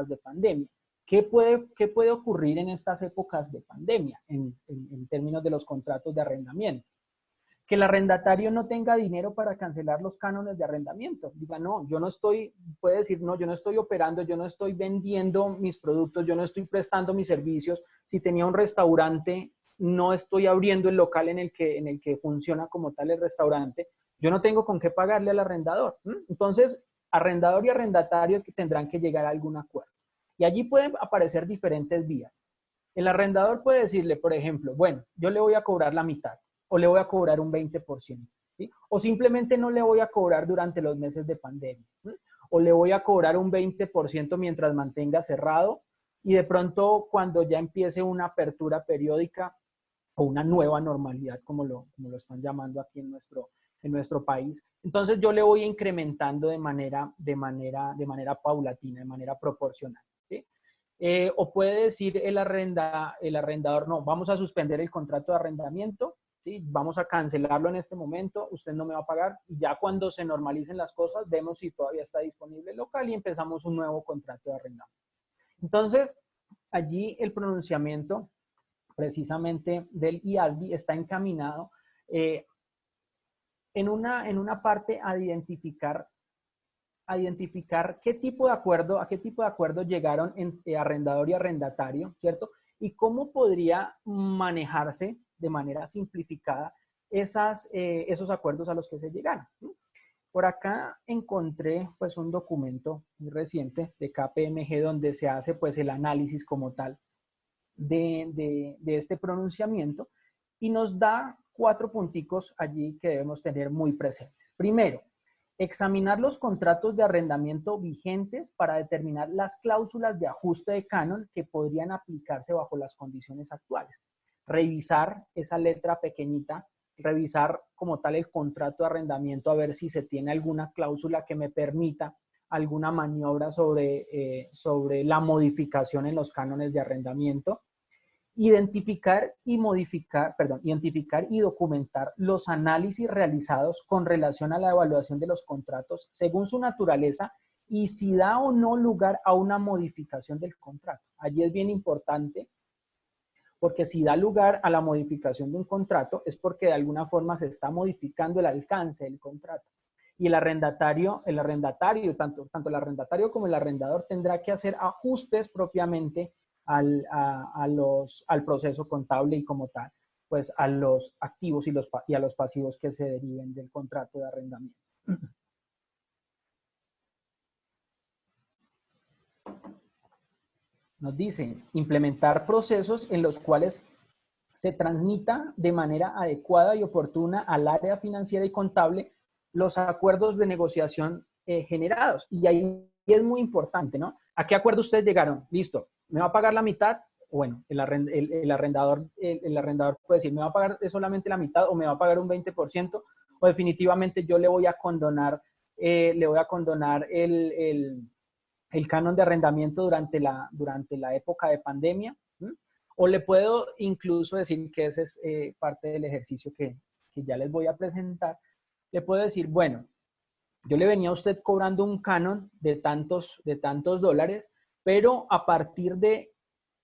de pandemia. ¿Qué puede ocurrir en estas épocas de pandemia en términos de los contratos de arrendamiento? Que el arrendatario no tenga dinero para cancelar los cánones de arrendamiento. Diga, no, yo no estoy, puede decir, no, yo no estoy operando, yo no estoy vendiendo mis productos, yo no estoy prestando mis servicios. Si tenía un restaurante, no estoy abriendo el local en el que funciona como tal el restaurante. Yo no tengo con qué pagarle al arrendador. Entonces, arrendador y arrendatario tendrán que llegar a algún acuerdo. Y allí pueden aparecer diferentes vías. El arrendador puede decirle, por ejemplo, bueno, yo le voy a cobrar la mitad, o le voy a cobrar un 20%, ¿sí? O simplemente no le voy a cobrar durante los meses de pandemia, ¿sí? O le voy a cobrar un 20% mientras mantenga cerrado, y de pronto cuando ya empiece una apertura periódica o una nueva normalidad, como lo están llamando aquí en nuestro país, entonces yo le voy incrementando de manera paulatina, de manera proporcional, ¿sí? O puede decir el arrendador, no, vamos a suspender el contrato de arrendamiento, ¿sí? Vamos a cancelarlo en este momento, usted no me va a pagar, y ya cuando se normalicen las cosas, vemos si todavía está disponible el local y empezamos un nuevo contrato de arrendamiento. Entonces, allí el pronunciamiento precisamente del IASBI está encaminado en una parte a identificar a qué tipo de acuerdo llegaron arrendador y arrendatario, ¿cierto? Y cómo podría manejarse de manera simplificada esos acuerdos a los que se llegaron. Por acá encontré pues un documento muy reciente de KPMG donde se hace pues el análisis como tal de este pronunciamiento y nos da 4 punticos allí que debemos tener muy presentes. Primero, examinar los contratos de arrendamiento vigentes para determinar las cláusulas de ajuste de canon que podrían aplicarse bajo las condiciones actuales. Revisar esa letra pequeñita, revisar como tal el contrato de arrendamiento a ver si se tiene alguna cláusula que me permita alguna maniobra sobre la modificación en los cánones de arrendamiento. Identificar y documentar los análisis realizados con relación a la evaluación de los contratos según su naturaleza y si da o no lugar a una modificación del contrato. Allí es bien importante porque si da lugar a la modificación de un contrato es porque de alguna forma se está modificando el alcance del contrato. Y el arrendatario, tanto el arrendatario como el arrendador tendrá que hacer ajustes propiamente al proceso contable y como tal, pues a los activos y a los pasivos que se deriven del contrato de arrendamiento. Nos dicen, implementar procesos en los cuales se transmita de manera adecuada y oportuna al área financiera y contable los acuerdos de negociación generados. Y ahí es muy importante, ¿no? ¿A qué acuerdo ustedes llegaron? Listo, ¿me va a pagar la mitad? Bueno, el arrendador puede decir, ¿me va a pagar solamente la mitad o me va a pagar un 20%? O definitivamente yo le voy a condonar el canon de arrendamiento durante la época de pandemia. O le puedo incluso decir que ese es parte del ejercicio que ya les voy a presentar. Le puedo decir, bueno, yo le venía a usted cobrando un canon de tantos dólares, pero a partir de,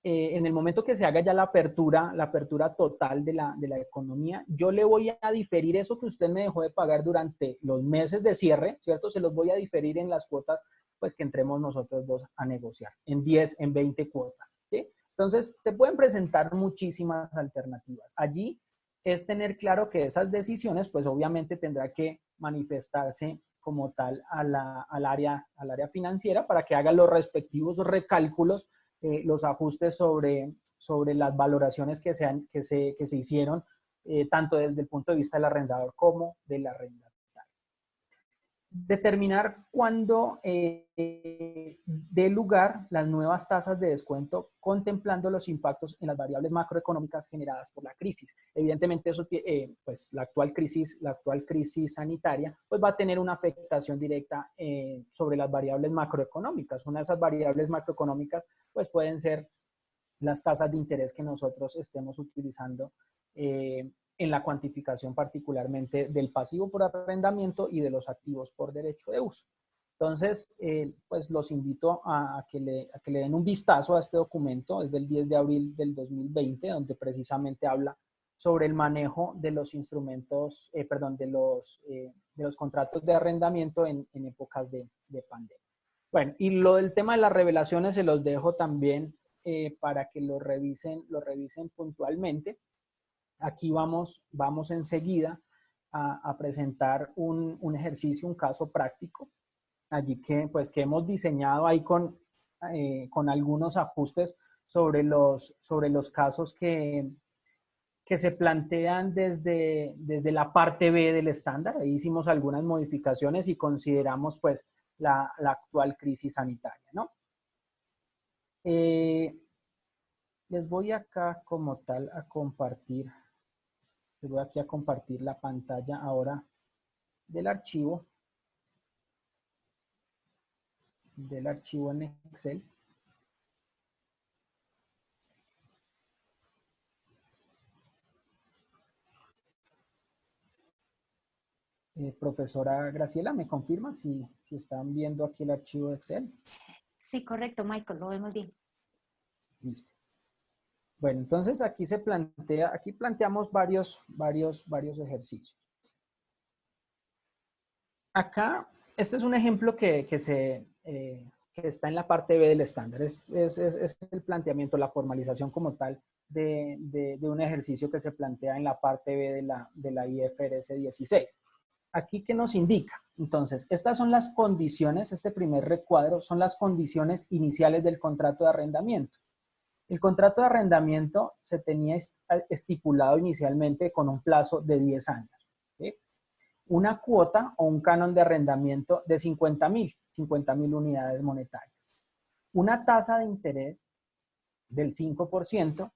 en el momento que se haga ya la apertura total de la economía, yo le voy a diferir eso que usted me dejó de pagar durante los meses de cierre, ¿cierto? Se los voy a diferir en las cuotas, pues que entremos nosotros dos a negociar, en 10, en 20 cuotas, ¿sí? Entonces, se pueden presentar muchísimas alternativas. Allí es tener claro que esas decisiones, pues obviamente tendrá que manifestarse como tal al área financiera para que haga los respectivos recálculos, los ajustes sobre las valoraciones que se hicieron, tanto desde el punto de vista del arrendador como del arrendatario. Determinar cuándo dé lugar las nuevas tasas de descuento contemplando los impactos en las variables macroeconómicas generadas por la crisis. Evidentemente, eso, pues la actual crisis sanitaria pues va a tener una afectación directa sobre las variables macroeconómicas. Una de esas variables macroeconómicas pues pueden ser las tasas de interés que nosotros estemos utilizando en la cuantificación particularmente del pasivo por arrendamiento y de los activos por derecho de uso. Entonces, pues los invito a que le den un vistazo a este documento, es del 10 de abril del 2020, donde precisamente habla sobre el manejo de los instrumentos, de los contratos de arrendamiento en épocas de pandemia. Bueno, y lo del tema de las revelaciones se los dejo también para que lo revisen puntualmente. Aquí vamos enseguida a presentar un ejercicio, un caso práctico, allí que hemos diseñado ahí con algunos ajustes sobre los casos que se plantean desde la parte B del estándar. Ahí hicimos algunas modificaciones y consideramos pues la actual crisis sanitaria, ¿no? Les voy acá como tal a compartir, les voy aquí a compartir la pantalla ahora del archivo en Excel. Profesora Graciela, ¿me confirma si están viendo aquí el archivo de Excel? Sí, correcto, Michael, lo vemos bien. Listo. Bueno, entonces aquí planteamos varios ejercicios. Acá, este es un ejemplo que está en la parte B del estándar. Es el planteamiento, la formalización como tal de un ejercicio que se plantea en la parte B de la IFRS 16. Aquí, ¿qué nos indica? Entonces, estas son las condiciones, este primer recuadro son las condiciones iniciales del contrato de arrendamiento. El contrato de arrendamiento se tenía estipulado inicialmente con un plazo de 10 años. ¿Sí? Una cuota o un canon de arrendamiento de 50.000 unidades monetarias. Una tasa de interés del 5%,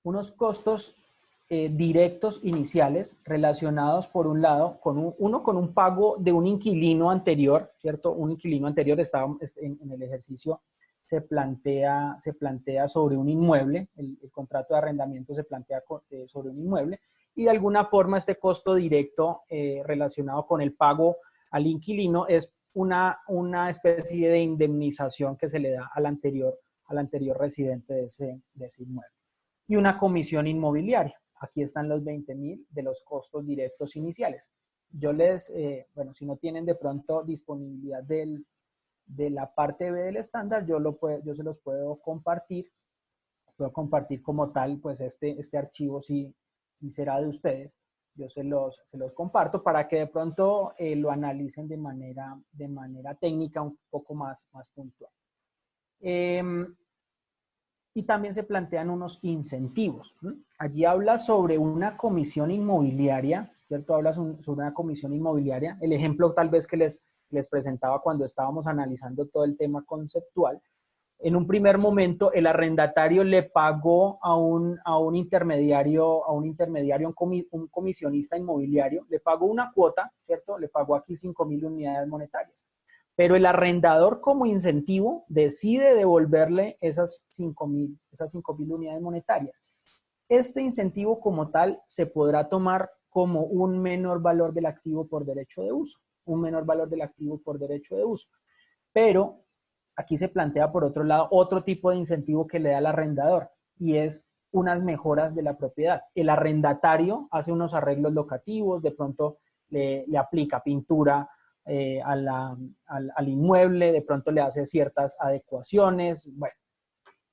unos costos directos iniciales relacionados por un lado con un pago de un inquilino anterior, ¿cierto? Un inquilino anterior estaba en el ejercicio se plantea sobre un inmueble, el contrato de arrendamiento se plantea sobre un inmueble y de alguna forma este costo directo relacionado con el pago al inquilino es una especie de indemnización que se le da al anterior residente de ese inmueble. Y una comisión inmobiliaria. Aquí están los 20.000 de los costos directos iniciales. Yo si no tienen de pronto disponibilidad de la parte B del estándar, yo se los puedo compartir. Les puedo compartir como tal, pues este archivo sí será de ustedes. Yo se los comparto para que de pronto lo analicen de manera técnica un poco más puntual. Y también se plantean unos incentivos. Allí habla sobre una comisión inmobiliaria, ¿cierto? Habla sobre una comisión inmobiliaria. El ejemplo tal vez que les presentaba cuando estábamos analizando todo el tema conceptual. En un primer momento, el arrendatario le pagó a un intermediario, un comisionista inmobiliario, le pagó una cuota, ¿cierto? Le pagó aquí 5.000 unidades monetarias. Pero el arrendador como incentivo decide devolverle esas 5.000 unidades monetarias. Este incentivo como tal se podrá tomar como un menor valor del activo por derecho de uso. Un menor valor del activo por derecho de uso. Pero aquí se plantea por otro lado otro tipo de incentivo que le da al arrendador y es unas mejoras de la propiedad. El arrendatario hace unos arreglos locativos, de pronto le aplica pintura al inmueble, de pronto le hace ciertas adecuaciones. Bueno,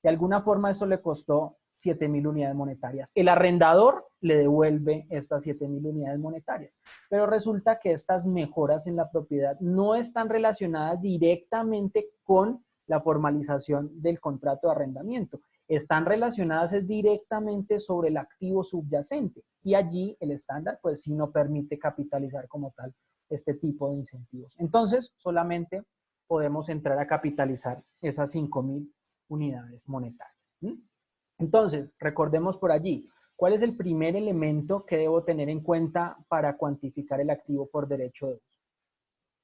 de alguna forma eso le costó 7.000 unidades monetarias. El arrendador le devuelve estas 7.000 unidades monetarias, pero resulta que estas mejoras en la propiedad no están relacionadas directamente con la formalización del contrato de arrendamiento. Están relacionadas directamente sobre el activo subyacente y allí el estándar pues sí no permite capitalizar como tal este tipo de incentivos. Entonces solamente podemos entrar a capitalizar esas 5.000 unidades monetarias. Entonces, recordemos por allí, ¿cuál es el primer elemento que debo tener en cuenta para cuantificar el activo por derecho de uso?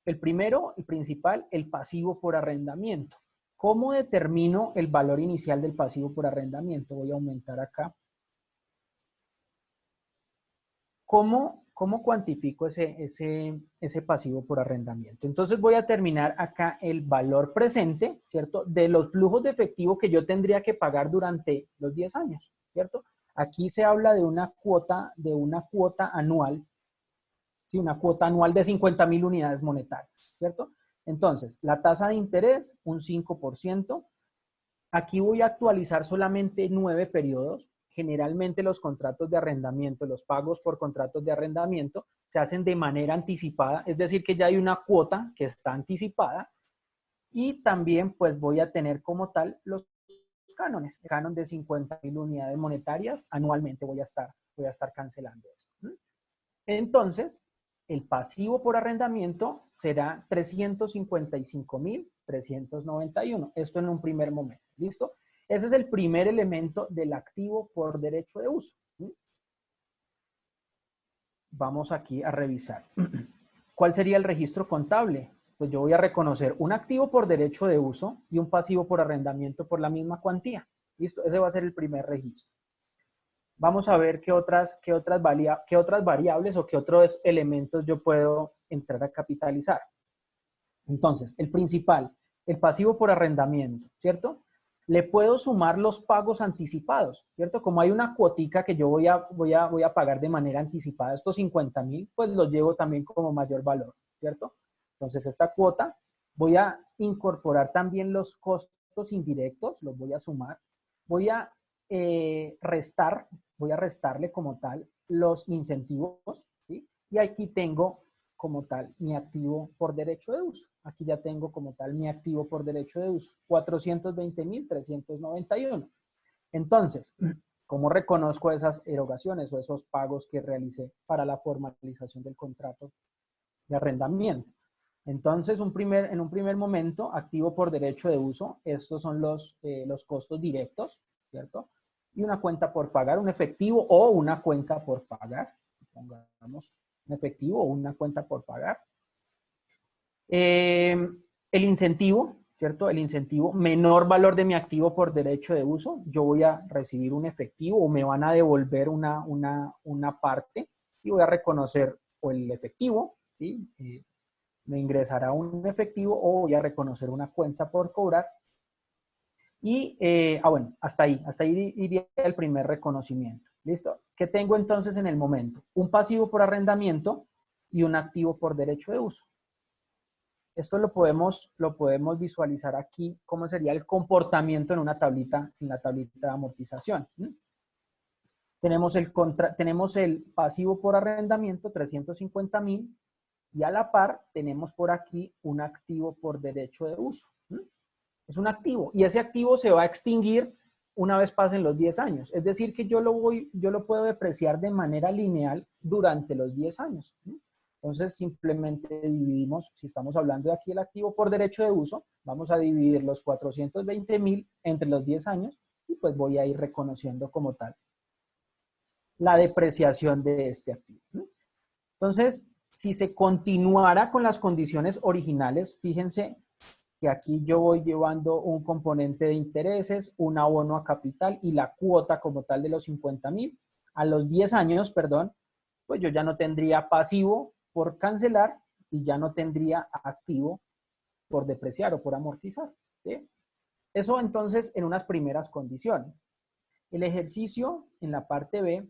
El primero y principal, el pasivo por arrendamiento. ¿Cómo determino el valor inicial del pasivo por arrendamiento? Voy a aumentar acá. ¿Cómo ¿Cómo cuantifico ese pasivo por arrendamiento? Entonces voy a determinar acá el valor presente, ¿cierto? De los flujos de efectivo que yo tendría que pagar durante los 10 años, ¿cierto? Aquí se habla de una cuota anual, ¿sí? Una cuota anual de 50.000 unidades monetarias, ¿cierto? Entonces, la tasa de interés, un 5%. Aquí voy a actualizar solamente 9 periodos. Generalmente los contratos de arrendamiento, los pagos por contratos de arrendamiento, se hacen de manera anticipada, es decir, que ya hay una cuota que está anticipada y también pues voy a tener como tal los cánones, el canon de 50.000 unidades monetarias, anualmente voy a estar cancelando esto. Entonces, el pasivo por arrendamiento será 355.391, esto en un primer momento, ¿listo? Ese es el primer elemento del activo por derecho de uso. Vamos aquí a revisar. ¿Cuál sería el registro contable? Pues yo voy a reconocer un activo por derecho de uso y un pasivo por arrendamiento por la misma cuantía. ¿Listo? Ese va a ser el primer registro. Vamos a ver qué otras variables o qué otros elementos yo puedo entrar a capitalizar. Entonces, el principal, el pasivo por arrendamiento, ¿cierto? Le puedo sumar los pagos anticipados, ¿cierto? Como hay una cuotica que yo voy a pagar de manera anticipada, estos 50.000, pues los llevo también como mayor valor, ¿cierto? Entonces, esta cuota, voy a incorporar también los costos indirectos, los voy a sumar. Voy a restarle como tal los incentivos, ¿sí? Y aquí tengo como tal mi activo por derecho de uso. Aquí ya tengo como tal mi activo por derecho de uso, 420.391. Entonces, ¿cómo reconozco esas erogaciones o esos pagos que realicé para la formalización del contrato de arrendamiento? Entonces, en un primer momento, activo por derecho de uso, estos son los costos directos, ¿cierto? Y una cuenta por pagar, un efectivo o una cuenta por pagar. Pongamos un efectivo o una cuenta por pagar. El incentivo, ¿cierto? El incentivo, menor valor de mi activo por derecho de uso, yo voy a recibir un efectivo o me van a devolver una parte y voy a reconocer o el efectivo, ¿sí? Me ingresará un efectivo o voy a reconocer una cuenta por cobrar. Y, bueno, hasta ahí iría el primer reconocimiento. ¿Listo? ¿Qué tengo entonces en el momento? Un pasivo por arrendamiento y un activo por derecho de uso. Esto lo podemos visualizar aquí, cómo sería el comportamiento en la tablita de amortización. Tenemos el pasivo por arrendamiento, 350.000, y a la par tenemos por aquí un activo por derecho de uso. Es un activo y ese activo se va a extinguir una vez pasen los 10 años. Es decir, que yo lo puedo depreciar de manera lineal durante los 10 años. Entonces, simplemente dividimos, si estamos hablando de aquí el activo por derecho de uso, vamos a dividir los 420.000 entre los 10 años y pues voy a ir reconociendo como tal la depreciación de este activo. Entonces, si se continuara con las condiciones originales, fíjense que aquí yo voy llevando un componente de intereses, un abono a capital y la cuota como tal de los 50.000. A los 10 años, perdón, pues yo ya no tendría pasivo por cancelar y ya no tendría activo por depreciar o por amortizar, ¿sí? Eso entonces en unas primeras condiciones. El ejercicio en la parte B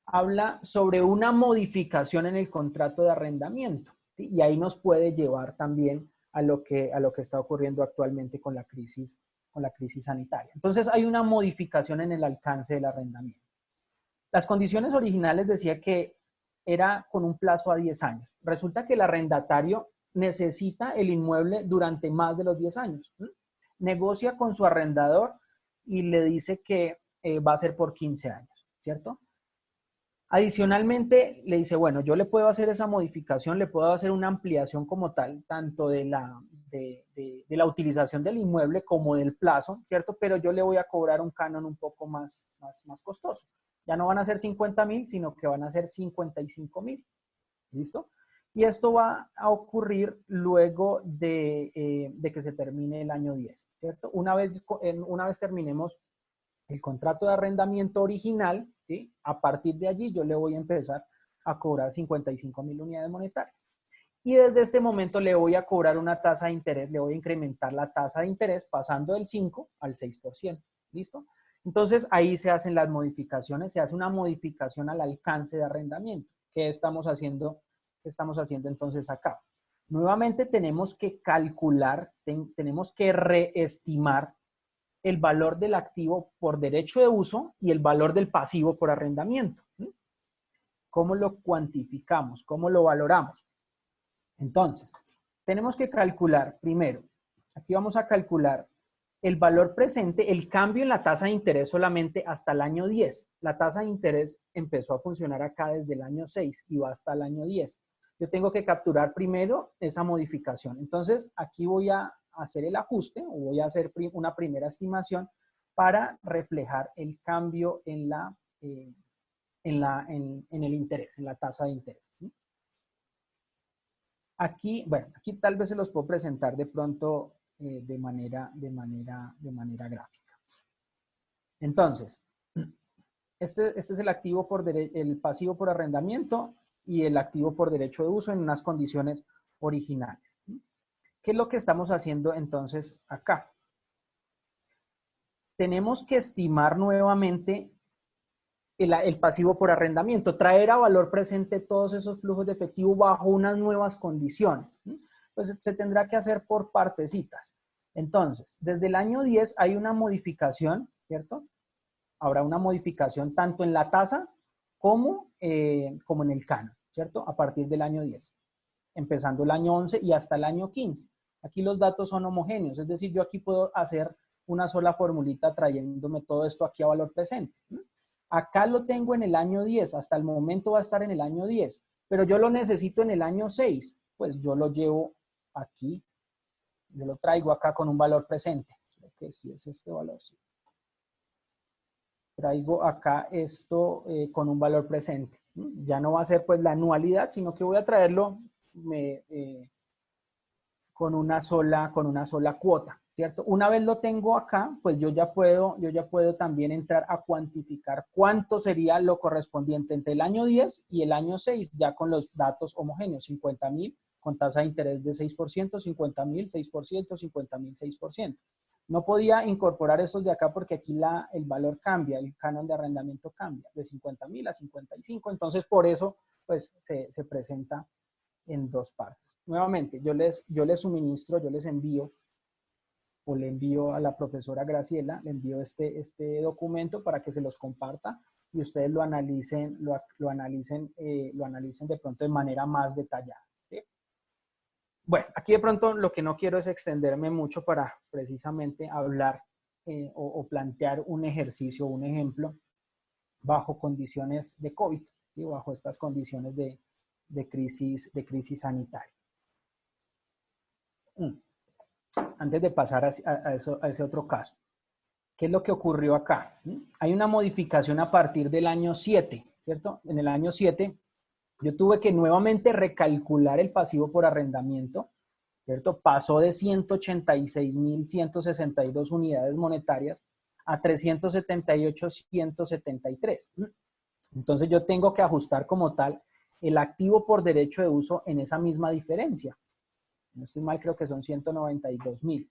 habla sobre una modificación en el contrato de arrendamiento, ¿sí? Y ahí nos puede llevar también a lo que está ocurriendo actualmente con la crisis sanitaria. Entonces hay una modificación en el alcance del arrendamiento. Las condiciones originales decía que era con un plazo a 10 años. Resulta que el arrendatario necesita el inmueble durante más de los 10 años. Negocia con su arrendador y le dice que va a ser por 15 años, ¿cierto? Adicionalmente, le dice, bueno, yo le puedo hacer esa modificación, le puedo hacer una ampliación como tal, tanto de la utilización del inmueble como del plazo, ¿cierto? Pero yo le voy a cobrar un canon un poco más costoso. Ya no van a ser 50.000, sino que van a ser 55.000. ¿Listo? Y esto va a ocurrir luego de que se termine el año 10, ¿cierto? Una vez terminemos el contrato de arrendamiento original, ¿sí? A partir de allí yo le voy a empezar a cobrar 55.000 unidades monetarias. Y desde este momento le voy a cobrar una tasa de interés, le voy a incrementar la tasa de interés pasando del 5 al 6%. ¿Listo? Entonces ahí se hacen las modificaciones, se hace una modificación al alcance de arrendamiento. ¿Qué estamos haciendo entonces acá? Nuevamente tenemos que calcular, tenemos que reestimar el valor del activo por derecho de uso y el valor del pasivo por arrendamiento. ¿Cómo lo cuantificamos? ¿Cómo lo valoramos? Entonces, tenemos que calcular primero, aquí vamos a calcular el valor presente, el cambio en la tasa de interés solamente hasta el año 10. La tasa de interés empezó a funcionar acá desde el año 6 y va hasta el año 10. Yo tengo que capturar primero esa modificación. Entonces, aquí voy a hacer el ajuste o voy a hacer una primera estimación para reflejar el cambio en el interés, en la tasa de interés. Aquí, bueno, aquí tal vez se los puedo presentar de pronto de manera gráfica. Entonces, este es el activo el pasivo por arrendamiento y el activo por derecho de uso en unas condiciones originales. ¿Qué es lo que estamos haciendo entonces acá? Tenemos que estimar nuevamente el pasivo por arrendamiento, traer a valor presente todos esos flujos de efectivo bajo unas nuevas condiciones. Pues se tendrá que hacer por partecitas. Entonces, desde el año 10 hay una modificación, ¿cierto? Habrá una modificación tanto en la tasa como en el canon, ¿cierto? A partir del año 10, empezando el año 11 y hasta el año 15. Aquí los datos son homogéneos, es decir, yo aquí puedo hacer una sola formulita trayéndome todo esto aquí a valor presente. Acá lo tengo en el año 10, hasta el momento va a estar en el año 10, pero yo lo necesito en el año 6, pues yo lo llevo aquí, yo lo traigo acá con un valor presente. Creo que sí es este valor, sí. Traigo acá esto con un valor presente. Ya no va a ser pues la anualidad, sino que voy a traerlo con una sola cuota, ¿cierto? Una vez lo tengo acá, pues yo ya puedo también entrar a cuantificar cuánto sería lo correspondiente entre el año 10 y el año 6, ya con los datos homogéneos, 50.000 con tasa de interés de 6%, 50.000, 6%, 50.000, 6%. No podía incorporar esos de acá porque aquí el valor cambia, el canon de arrendamiento cambia, de 50.000 a 55, entonces por eso pues se presenta en dos partes. Nuevamente, yo les suministro, yo les envío o le envío a la profesora Graciela, le envío este documento para que se los comparta y ustedes lo analicen de pronto de manera más detallada. ¿Sí? Bueno, aquí de pronto lo que no quiero es extenderme mucho para precisamente hablar o plantear un ejercicio, un ejemplo bajo condiciones de COVID, ¿sí? Bajo estas condiciones de crisis sanitaria. Antes de pasar a ese otro caso, ¿qué es lo que ocurrió acá? Hay una modificación a partir del año 7, ¿cierto? En el año 7 yo tuve que nuevamente recalcular el pasivo por arrendamiento, ¿cierto? Pasó de 186.162 unidades monetarias a 378.173. Entonces yo tengo que ajustar como tal el activo por derecho de uso en esa misma diferencia. No estoy mal, creo que son 192.000.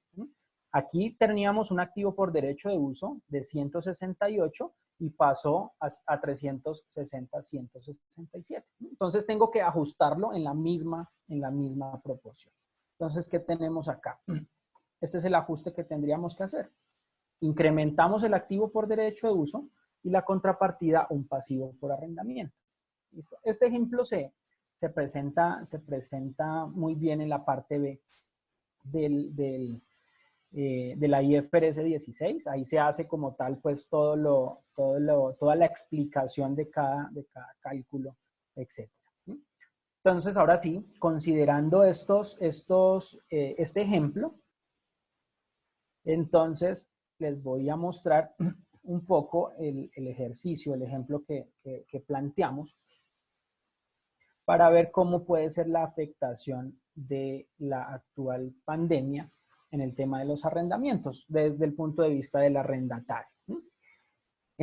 Aquí teníamos un activo por derecho de uso de 168 y pasó a 360, 167. Entonces tengo que ajustarlo en la misma proporción. Entonces, ¿qué tenemos acá? Este es el ajuste que tendríamos que hacer. Incrementamos el activo por derecho de uso y la contrapartida un pasivo por arrendamiento. ¿Listo? Este ejemplo se presenta muy bien en la parte B de la IFRS 16. Ahí se hace como tal pues toda la explicación de cada cálculo, etc. Entonces, ahora sí, considerando este ejemplo, entonces les voy a mostrar un poco el ejercicio, el ejemplo que planteamos, para ver cómo puede ser la afectación de la actual pandemia en el tema de los arrendamientos desde el punto de vista del arrendatario.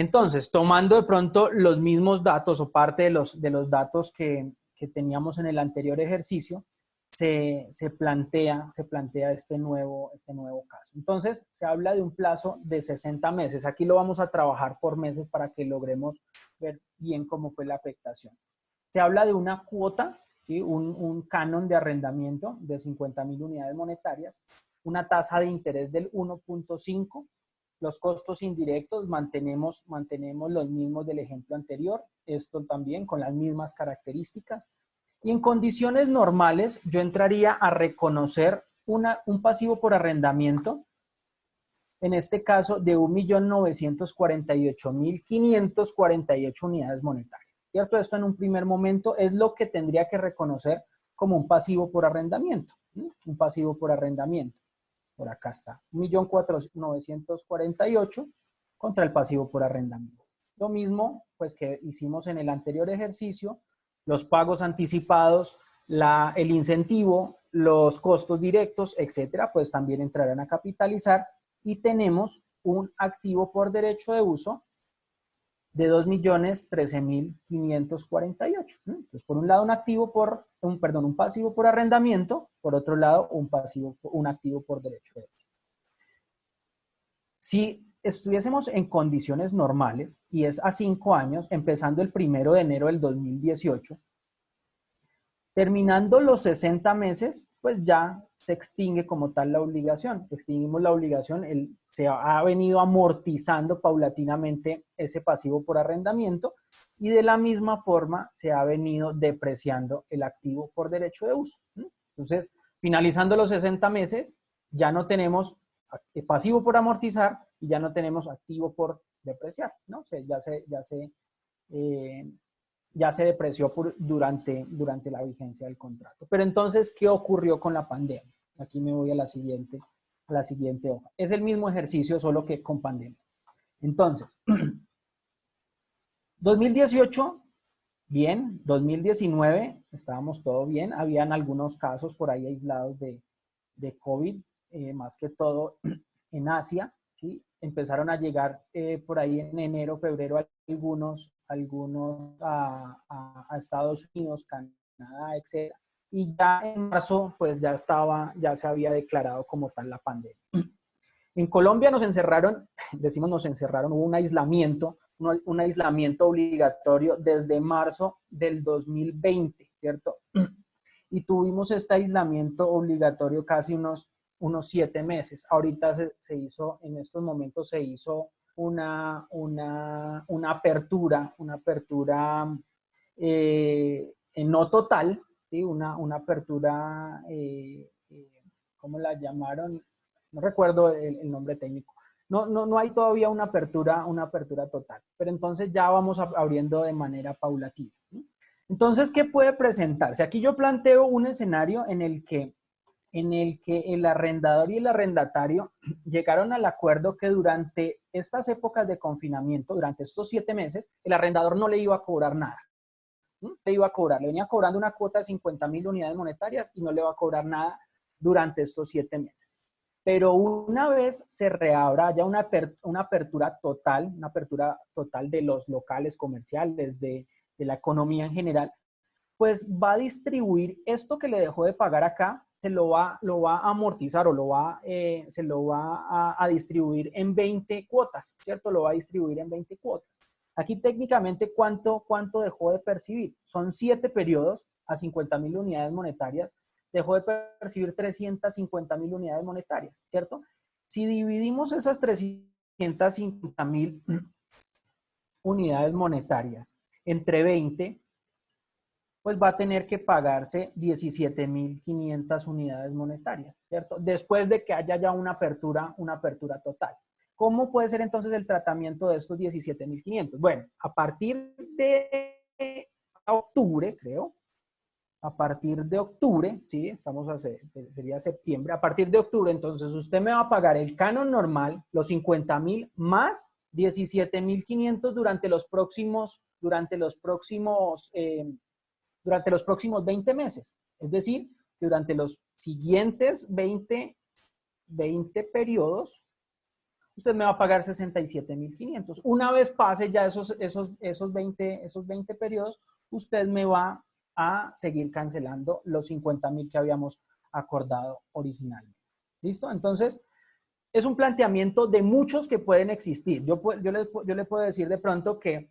Entonces, tomando de pronto los mismos datos o parte de los datos que teníamos en el anterior ejercicio, se plantea este nuevo caso. Entonces, se habla de un plazo de 60 meses. Aquí lo vamos a trabajar por meses para que logremos ver bien cómo fue la afectación. Se habla de una cuota, ¿sí? un canon de arrendamiento de 50.000 unidades monetarias, una tasa de interés del 1.5. Los costos indirectos mantenemos los mismos del ejemplo anterior, esto también con las mismas características. Y en condiciones normales yo entraría a reconocer un pasivo por arrendamiento, en este caso de 1.948.548 unidades monetarias. ¿Cierto? Esto en un primer momento es lo que tendría que reconocer como un pasivo por arrendamiento. ¿Sí? Un pasivo por arrendamiento. Por acá está, 1.948.000 contra el pasivo por arrendamiento. Lo mismo pues que hicimos en el anterior ejercicio, los pagos anticipados, el incentivo, los costos directos, etcétera, pues también entrarán a capitalizar y tenemos un activo por derecho de uso de 2.013.548. Entonces, por un lado un pasivo por arrendamiento, por otro lado un activo por derecho de uso. Si estuviésemos en condiciones normales, y es a 5 años, empezando el 1 de enero del 2018, terminando los 60 meses, pues ya se extingue como tal la obligación. Extinguimos la obligación, se ha venido amortizando paulatinamente ese pasivo por arrendamiento y de la misma forma se ha venido depreciando el activo por derecho de uso. Entonces, finalizando los 60 meses, ya no tenemos pasivo por amortizar y ya no tenemos activo por depreciar, ¿no? O sea, ya se depreció durante la vigencia del contrato. Pero entonces, ¿qué ocurrió con la pandemia? Aquí me voy a la siguiente hoja. Es el mismo ejercicio, solo que con pandemia. Entonces, 2018, bien. 2019, estábamos todo bien. Habían algunos casos por ahí aislados de COVID, más que todo en Asia, ¿sí? Empezaron a llegar por ahí en enero, febrero, algunos a Estados Unidos, Canadá, etc. Y ya en marzo, pues ya se había declarado como tal la pandemia. En Colombia nos encerraron, hubo un aislamiento obligatorio desde marzo del 2020, ¿cierto? Y tuvimos este aislamiento obligatorio casi unos 7 meses. Ahorita en estos momentos se hizo una apertura no total, ¿sí? Una apertura, ¿cómo la llamaron? No recuerdo el nombre técnico. No hay todavía una apertura total, pero entonces ya vamos abriendo de manera paulatina. Entonces, ¿qué puede presentarse? Aquí yo planteo un escenario en el que el arrendador y el arrendatario llegaron al acuerdo que durante estas épocas de confinamiento, durante estos 7 meses, el arrendador no le iba a cobrar nada. Le venía cobrando una cuota de 50.000 unidades monetarias y no le va a cobrar nada durante estos 7 meses. Pero una vez se reabra ya una apertura total de los locales comerciales, de la economía en general, pues va a distribuir esto que le dejó de pagar acá, se lo va a amortizar o se lo va a distribuir en 20 cuotas, ¿cierto? Lo va a distribuir en 20 cuotas. Aquí técnicamente, ¿cuánto dejó de percibir? Son 7 periodos a 50.000 unidades monetarias, dejó de percibir 350.000 unidades monetarias, ¿cierto? Si dividimos esas 350.000 unidades monetarias entre 20, pues va a tener que pagarse 17.500 unidades monetarias, ¿cierto? Después de que haya ya una apertura total. ¿Cómo puede ser entonces el tratamiento de estos 17.500? Bueno, a partir de octubre, creo, sí, sería septiembre, a partir de octubre, entonces usted me va a pagar el canon normal, los 50.000 más 17.500 durante los próximos 20 meses. Es decir, que durante los siguientes 20 periodos, usted me va a pagar 67.500. Una vez pase ya esos 20 periodos, usted me va a seguir cancelando los 50.000 que habíamos acordado originalmente. ¿Listo? Entonces, es un planteamiento de muchos que pueden existir. Yo le puedo decir de pronto que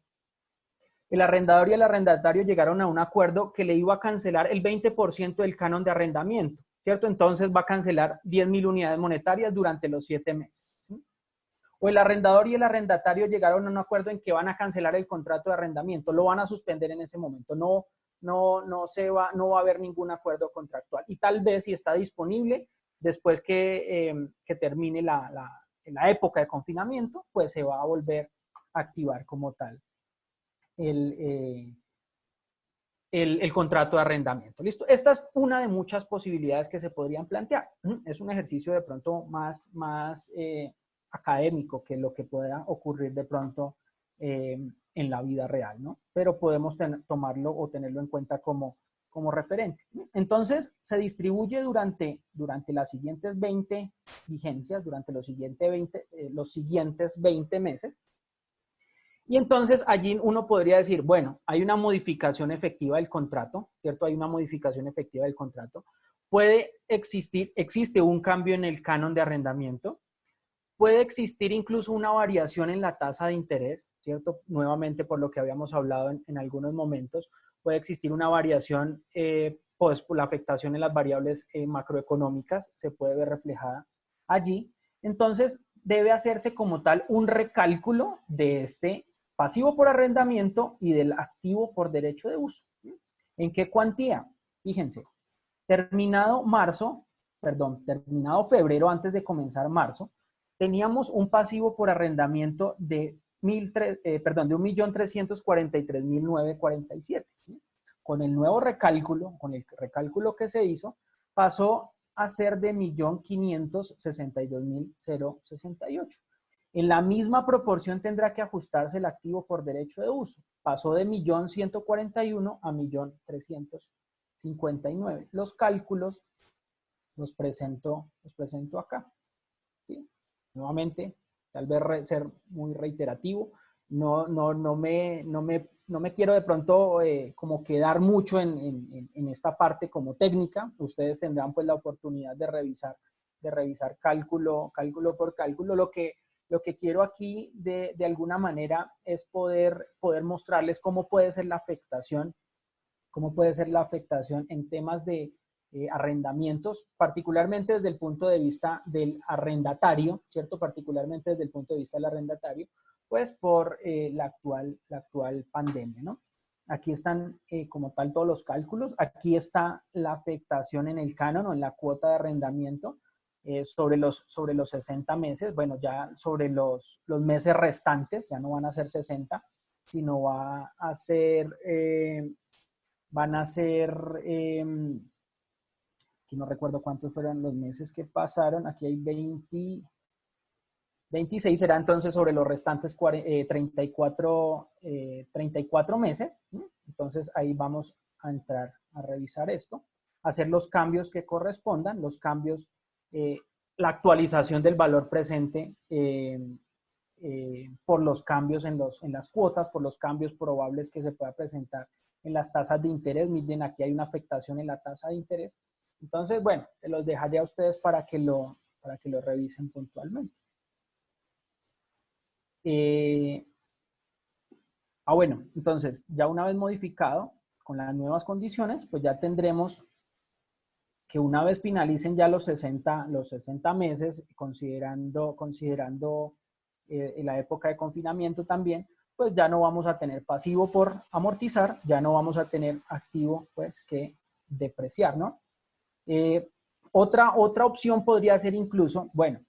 el arrendador y el arrendatario llegaron a un acuerdo que le iba a cancelar el 20% del canon de arrendamiento, ¿cierto? Entonces va a cancelar 10.000 unidades monetarias durante los 7 meses. ¿Sí? O el arrendador y el arrendatario llegaron a un acuerdo en que van a cancelar el contrato de arrendamiento, lo van a suspender en ese momento, no va a haber ningún acuerdo contractual. Y tal vez si está disponible, después que termine la época de confinamiento, pues se va a volver a activar como tal el contrato de arrendamiento. ¿Listo? Esta es una de muchas posibilidades que se podrían plantear. Es un ejercicio de pronto más académico que lo que pueda ocurrir de pronto en la vida real, ¿no? Pero podemos tomarlo o tenerlo en cuenta como referente. Entonces, se distribuye durante las siguientes 20 vigencias, durante los siguientes 20 meses. Y entonces allí uno podría decir, bueno, hay una modificación efectiva del contrato, ¿cierto? Hay una modificación efectiva del contrato. Existe un cambio en el canon de arrendamiento. Puede existir incluso una variación en la tasa de interés, ¿cierto? Nuevamente, por lo que habíamos hablado en algunos momentos, puede existir una variación, pues por la afectación en las variables macroeconómicas, se puede ver reflejada allí. Entonces, debe hacerse como tal un recálculo de este pasivo por arrendamiento y del activo por derecho de uso. ¿En qué cuantía? Fíjense, terminado febrero, antes de comenzar marzo, teníamos un pasivo por arrendamiento de 1.343.947. Con el nuevo recálculo, con el recálculo que se hizo, pasó a ser de 1.562.068. En la misma proporción tendrá que ajustarse el activo por derecho de uso. Pasó de 1.141.000 a 1.359.000. Los cálculos los presento acá. ¿Sí? Nuevamente, tal vez ser muy reiterativo. No me quiero de pronto como quedar mucho en esta parte como técnica. Ustedes tendrán pues la oportunidad de revisar cálculo por cálculo. Lo que quiero aquí de alguna manera es poder mostrarles cómo puede ser la afectación en temas de arrendamientos, particularmente desde el punto de vista del arrendatario, ¿cierto? Particularmente desde el punto de vista del arrendatario, pues por la actual pandemia, ¿no? Aquí están como tal todos los cálculos. Aquí está la afectación en el canon o en la cuota de arrendamiento sobre los 60 meses. Bueno, ya sobre los meses restantes, ya no van a ser 60, sino van a ser, aquí no recuerdo cuántos fueron los meses que pasaron, aquí hay 26, será entonces sobre los restantes 34 meses. Entonces ahí vamos a entrar a revisar esto, hacer los cambios que correspondan, los cambios, la actualización del valor presente por los cambios en las cuotas, por los cambios probables que se pueda presentar en las tasas de interés. Miren, aquí hay una afectación en la tasa de interés. Entonces, bueno, te los dejaré a ustedes para que lo revisen puntualmente. Bueno, entonces, ya una vez modificado con las nuevas condiciones, pues ya tendremos que una vez finalicen ya los 60 meses, considerando la época de confinamiento también, pues ya no vamos a tener pasivo por amortizar, ya no vamos a tener activo pues que depreciar, ¿no? Otra opción podría ser incluso, bueno,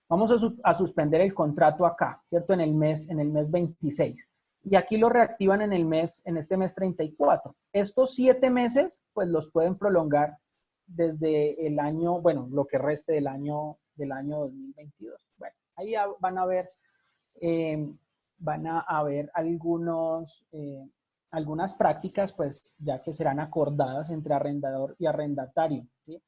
vamos a suspender el contrato acá, ¿cierto? En el mes 26. Y aquí lo reactivan en este mes 34. Estos 7 meses, pues los pueden prolongar desde el año, bueno, lo que reste del año 2022. Bueno, ahí van a haber algunas prácticas, pues ya que serán acordadas entre arrendador y arrendatario, ¿sí?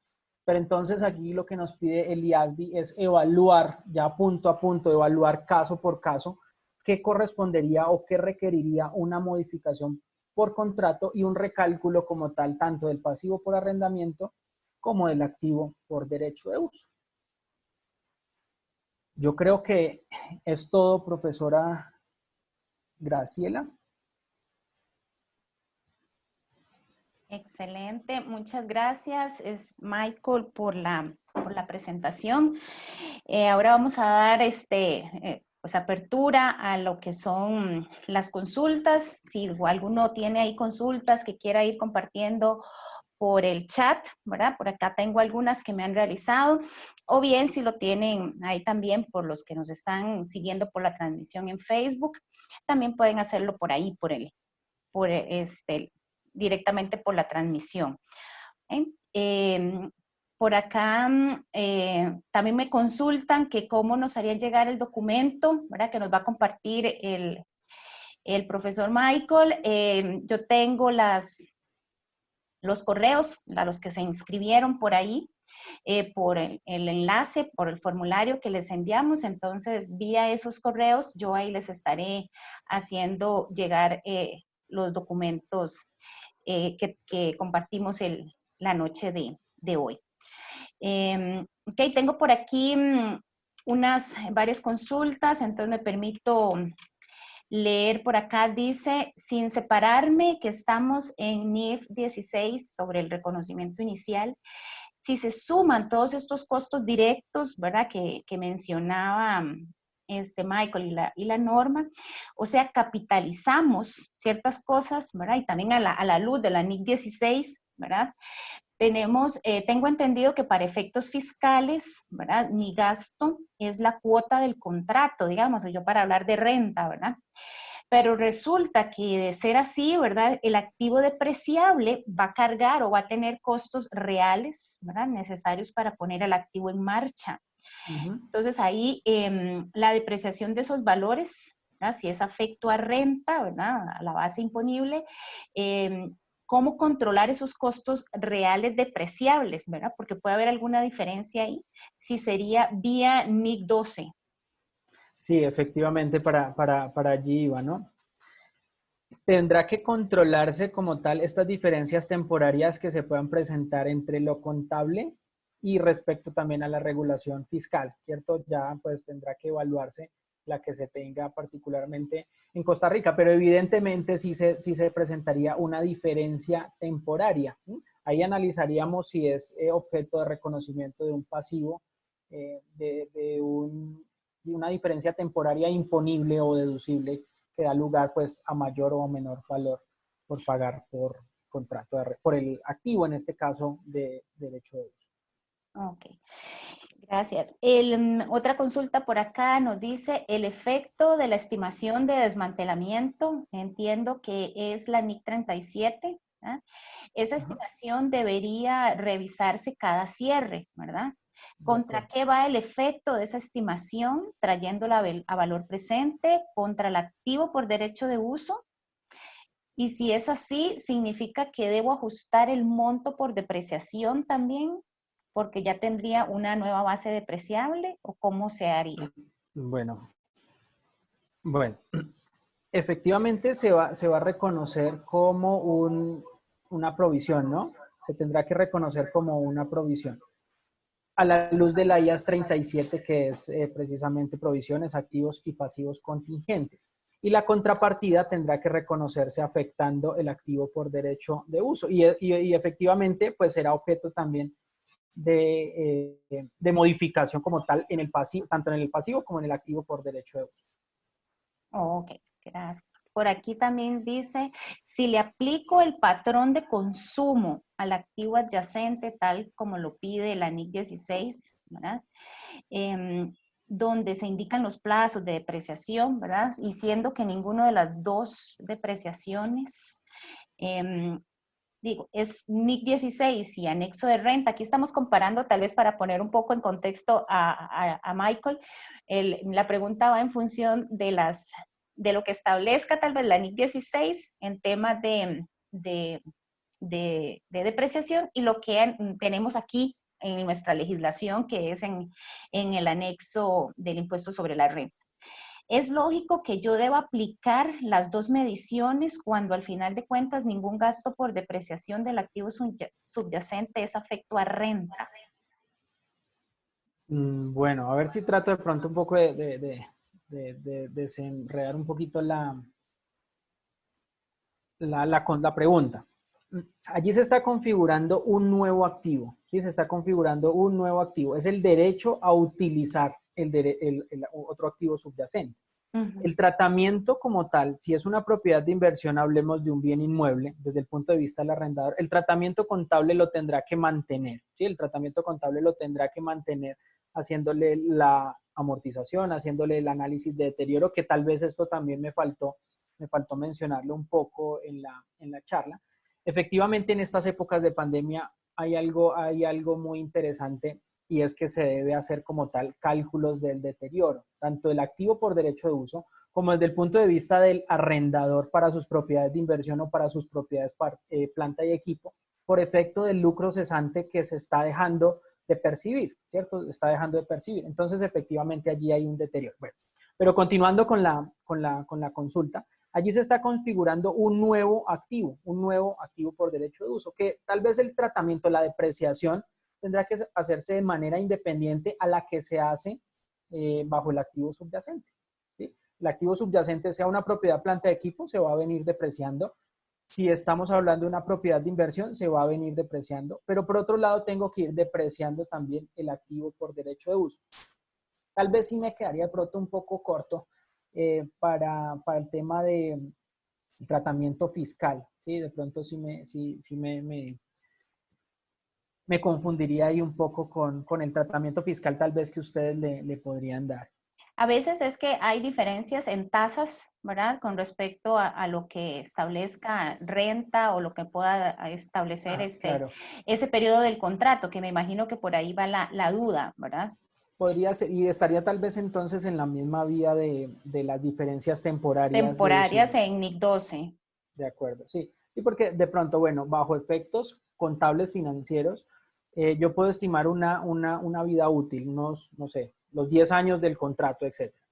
Pero entonces aquí lo que nos pide el IASBI es evaluar, ya punto a punto, evaluar caso por caso, qué correspondería o qué requeriría una modificación por contrato y un recálculo como tal, tanto del pasivo por arrendamiento como del activo por derecho de uso. Yo creo que es todo, profesora Graciela. Excelente, muchas gracias, Michael, por la presentación. Ahora vamos a dar pues apertura a lo que son las consultas. Si alguno tiene ahí consultas que quiera ir compartiendo por el chat, ¿verdad? Por acá tengo algunas que me han realizado, o bien si lo tienen ahí también por los que nos están siguiendo por la transmisión en Facebook, también pueden hacerlo por ahí, directamente por la transmisión. Por acá también me consultan que cómo nos harían llegar el documento, ¿verdad? Que nos va a compartir el profesor Michael. Yo tengo los correos a los que se inscribieron por ahí, por el enlace, por el formulario que les enviamos. Entonces, vía esos correos, yo ahí les estaré haciendo llegar los documentos que compartimos la noche de hoy. Ok, tengo por aquí varias consultas, entonces me permito leer por acá. Dice, sin separarme, que estamos en NIF 16 sobre el reconocimiento inicial. Si se suman todos estos costos directos, ¿verdad? Que mencionaba Michael y la norma, o sea, capitalizamos ciertas cosas, ¿verdad? Y también a la luz de la NIC 16, ¿verdad? Tengo entendido que para efectos fiscales, ¿verdad? Mi gasto es la cuota del contrato, digamos, yo para hablar de renta, ¿verdad? Pero resulta que de ser así, ¿verdad? El activo depreciable va a cargar o va a tener costos reales, ¿verdad? Necesarios para poner el activo en marcha. Entonces ahí la depreciación de esos valores, ¿verdad? Si es afecto a renta, ¿verdad? A la base imponible, cómo controlar esos costos reales depreciables, ¿verdad? Porque puede haber alguna diferencia ahí, si sería vía NIC 12. Sí, efectivamente, para allí iba, ¿no? Tendrá que controlarse como tal estas diferencias temporarias que se puedan presentar entre lo contable y respecto también a la regulación fiscal, ¿cierto? Ya pues tendrá que evaluarse la que se tenga particularmente en Costa Rica, pero evidentemente sí se presentaría una diferencia temporaria. Ahí analizaríamos si es objeto de reconocimiento de un pasivo, de una diferencia temporaria imponible o deducible que da lugar pues a mayor o menor valor por pagar por contrato, por el activo en este caso de derecho de uso. Ok, gracias. Otra consulta por acá nos dice el efecto de la estimación de desmantelamiento. Entiendo que es la NIC 37. ¿Ah? Esa estimación debería revisarse cada cierre, ¿verdad? ¿Contra qué va el efecto de esa estimación? Trayéndola a valor presente, contra el activo por derecho de uso. Y si es así, ¿significa que debo ajustar el monto por depreciación también? Porque ya tendría una nueva base depreciable, ¿o cómo se haría? Bueno, efectivamente se va a reconocer como una provisión, ¿no? Se tendrá que reconocer como una provisión. A la luz de la IAS 37, que es precisamente provisiones, activos y pasivos contingentes. Y la contrapartida tendrá que reconocerse afectando el activo por derecho de uso. Y efectivamente, pues será objeto también de modificación como tal en el pasivo, tanto en el pasivo como en el activo por derecho de uso. Ok, gracias. Por aquí también dice, si le aplico el patrón de consumo al activo adyacente, tal como lo pide la NIC 16, ¿verdad? Donde se indican los plazos de depreciación, ¿verdad? Y siendo que ninguno de las dos depreciaciones, digo, es NIC 16 y anexo de renta. Aquí estamos comparando, tal vez para poner un poco en contexto a Michael, la pregunta va en función de lo que establezca tal vez la NIC 16 en temas de depreciación y lo que tenemos aquí en nuestra legislación, que es en el anexo del impuesto sobre la renta. Es lógico que yo deba aplicar las dos mediciones cuando al final de cuentas ningún gasto por depreciación del activo subyacente es afecto a renta. Bueno, a ver si trato de pronto un poco de desenredar un poquito la pregunta. Allí se está configurando un nuevo activo, ¿sí? Se está configurando un nuevo activo. Es el derecho a utilizar el otro activo subyacente. El tratamiento como tal, si es una propiedad de inversión, hablemos de un bien inmueble, desde el punto de vista del arrendador, el tratamiento contable lo tendrá que mantener, ¿sí? El tratamiento contable lo tendrá que mantener haciéndole la amortización, haciéndole el análisis de deterioro, que tal vez esto también me faltó mencionarlo un poco en la charla. Efectivamente, en estas épocas de pandemia hay algo muy interesante, y es que se debe hacer como tal cálculos del deterioro, tanto del activo por derecho de uso como desde el punto de vista del arrendador para sus propiedades de inversión o para sus propiedades planta y equipo, por efecto del lucro cesante que se está dejando de percibir, ¿cierto? Está dejando de percibir. Entonces, efectivamente, allí hay un deterioro. Bueno, pero continuando con la consulta, allí se está configurando un nuevo activo por derecho de uso, que tal vez el tratamiento, la depreciación, tendrá que hacerse de manera independiente a la que se hace bajo el activo subyacente, ¿sí? El activo subyacente, sea una propiedad planta de equipo, se va a venir depreciando. Si estamos hablando de una propiedad de inversión, se va a venir depreciando. Pero por otro lado, tengo que ir depreciando también el activo por derecho de uso. Tal vez sí me quedaría de pronto un poco corto para el tema del tratamiento fiscal, ¿sí? De pronto sí me confundiría ahí un poco con el tratamiento fiscal tal vez que ustedes le podrían dar. A veces es que hay diferencias en tasas, ¿verdad? Con respecto a lo que establezca renta o lo que pueda establecer Claro. ese periodo del contrato, que me imagino que por ahí va la duda, ¿verdad? Podría ser, y estaría tal vez entonces en la misma vía de las diferencias temporarias. Temporarias en NIC 12. De acuerdo, sí. Y porque de pronto, bueno, bajo efectos contables financieros, yo puedo estimar una vida útil, unos, no sé, los 10 años del contrato, etcétera.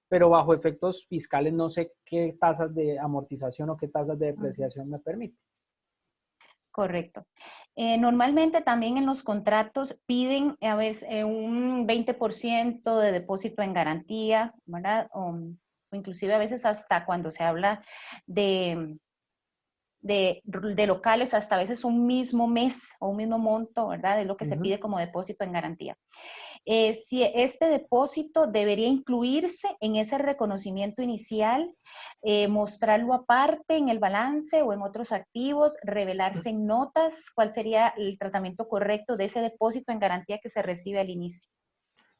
Pero bajo efectos fiscales no sé qué tasas de amortización o qué tasas de depreciación me permiten. Correcto. Normalmente también en los contratos piden a veces un 20% de depósito en garantía, ¿verdad? O inclusive a veces hasta cuando se habla de locales, hasta a veces un mismo mes o un mismo monto, ¿verdad? Es lo que se pide como depósito en garantía. Si este depósito debería incluirse en ese reconocimiento inicial, mostrarlo aparte en el balance o en otros activos, revelarse en notas, ¿cuál sería el tratamiento correcto de ese depósito en garantía que se recibe al inicio?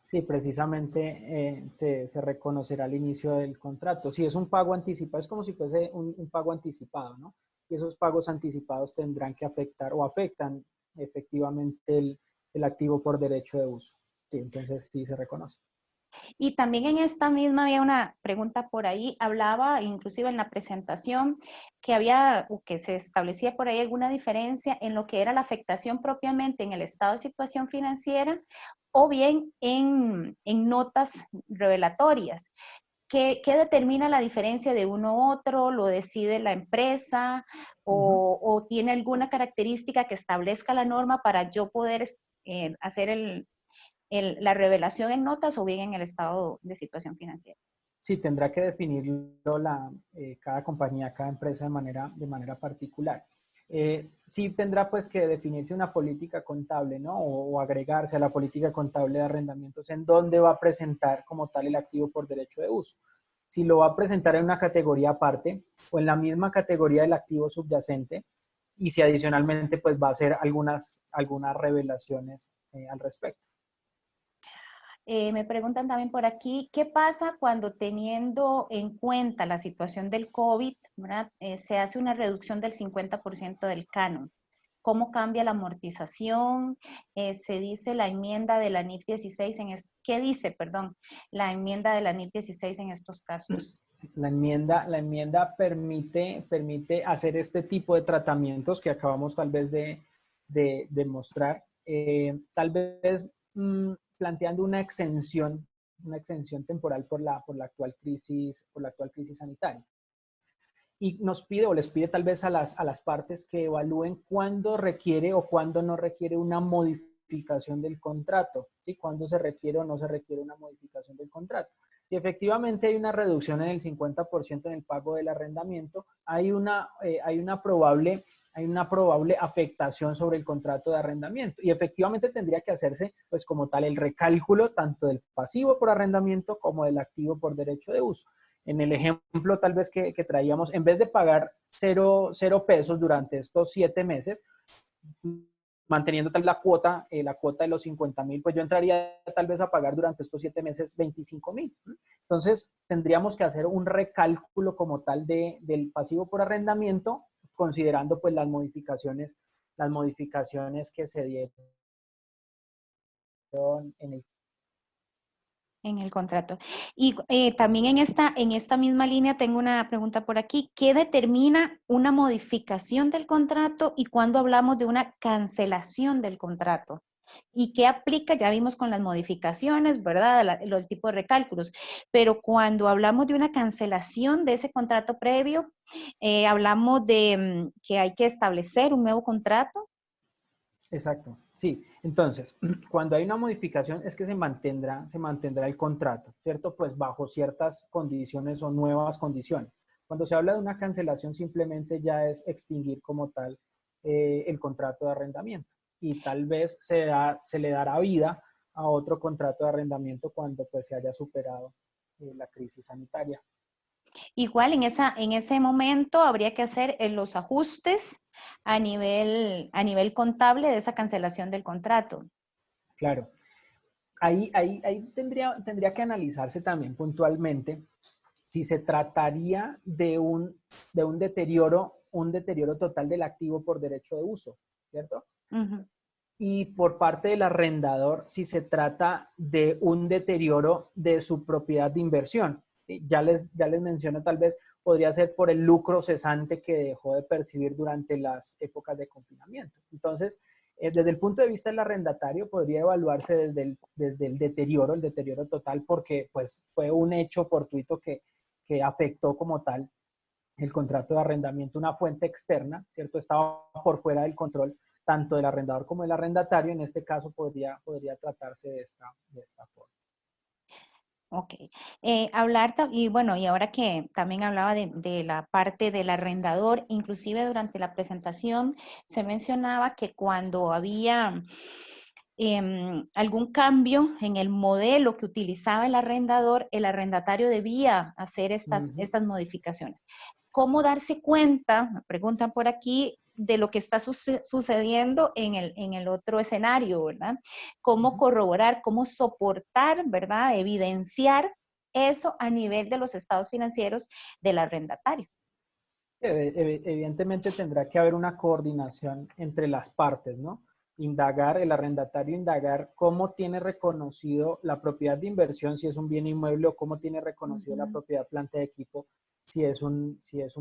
Sí, precisamente se reconocerá al inicio del contrato. Si es un pago anticipado, es como si fuese un pago anticipado, ¿no? Y esos pagos anticipados tendrán que afectar o afectan efectivamente el activo por derecho de uso. Sí, entonces sí se reconoce. Y también en esta misma había una pregunta por ahí, hablaba inclusive en la presentación que había o que se establecía por ahí alguna diferencia en lo que era la afectación propiamente en el estado de situación financiera o bien en notas revelatorias. ¿Qué determina la diferencia de uno u otro? ¿Lo decide la empresa o tiene alguna característica que establezca la norma para yo poder hacer la revelación en notas o bien en el estado de situación financiera? Sí, tendrá que definirlo cada compañía, cada empresa de manera particular. Sí tendrá pues que definirse una política contable, ¿no? O agregarse a la política contable de arrendamientos en dónde va a presentar como tal el activo por derecho de uso. Si lo va a presentar en una categoría aparte o en la misma categoría del activo subyacente, y si adicionalmente pues va a hacer algunas revelaciones al respecto. Me preguntan también por aquí, ¿qué pasa cuando teniendo en cuenta la situación del COVID, ¿verdad? Se hace una reducción del 50% del canon? ¿Cómo cambia la amortización? Se dice la enmienda de la NIF 16 ¿qué dice, perdón, la enmienda de la NIF 16 en estos casos? La enmienda permite hacer este tipo de tratamientos que acabamos tal vez de mostrar. tal vez planteando una exención temporal por la actual crisis sanitaria. Y nos pide o les pide tal vez a las partes que evalúen cuándo requiere o cuándo no requiere una modificación del contrato, ¿sí? Cuándo se requiere o no se requiere una modificación del contrato. Si efectivamente hay una reducción en el 50% en el pago del arrendamiento, hay una probable afectación sobre el contrato de arrendamiento y efectivamente tendría que hacerse pues como tal el recálculo tanto del pasivo por arrendamiento como del activo por derecho de uso. En el ejemplo tal vez que traíamos, en vez de pagar 0 pesos durante estos 7 meses, manteniendo tal la cuota de los 50.000, pues yo entraría tal vez a pagar durante estos 7 meses 25.000. Entonces tendríamos que hacer un recálculo como tal del pasivo por arrendamiento, considerando pues las modificaciones que se dieron en el contrato. Y también en esta misma línea tengo una pregunta por aquí. ¿Qué determina una modificación del contrato y cuándo hablamos de una cancelación del contrato? ¿Y qué aplica? Ya vimos con las modificaciones, ¿verdad? El tipo de recálculos. Pero cuando hablamos de una cancelación de ese contrato previo, hablamos de que hay que establecer un nuevo contrato. Exacto, sí. Entonces, cuando hay una modificación es que se mantendrá el contrato, ¿cierto? Pues bajo ciertas condiciones o nuevas condiciones. Cuando se habla de una cancelación simplemente ya es extinguir como tal el contrato de arrendamiento y tal vez se le dará vida a otro contrato de arrendamiento cuando pues se haya superado la crisis sanitaria. Igual en ese momento habría que hacer los ajustes a nivel contable de esa cancelación del contrato. Claro. Ahí tendría que analizarse también puntualmente si se trataría de un deterioro total del activo por derecho de uso, ¿cierto? Uh-huh. Y por parte del arrendador, si se trata de un deterioro de su propiedad de inversión. Ya les menciono, tal vez podría ser por el lucro cesante que dejó de percibir durante las épocas de confinamiento. Entonces, desde el punto de vista del arrendatario, podría evaluarse desde el deterioro total, porque pues, fue un hecho fortuito que afectó como tal el contrato de arrendamiento, una fuente externa, ¿cierto? Estaba por fuera del control tanto del arrendador como del arrendatario. En este caso podría tratarse de esta forma. Ok. Y bueno, y ahora que también hablaba de la parte del arrendador, inclusive durante la presentación se mencionaba que cuando había algún cambio en el modelo que utilizaba el arrendador, el arrendatario debía hacer estas modificaciones. ¿Cómo darse cuenta, me preguntan por aquí, de lo que está sucediendo en el otro escenario, ¿verdad? ¿Cómo corroborar, cómo soportar, ¿verdad? Evidenciar eso a nivel de los estados financieros del arrendatario? Evidentemente tendrá que haber una coordinación entre las partes, ¿no? El arrendatario indagar cómo tiene reconocido la propiedad de inversión, si es un bien inmueble, o cómo tiene reconocido la propiedad planta de equipo, si es un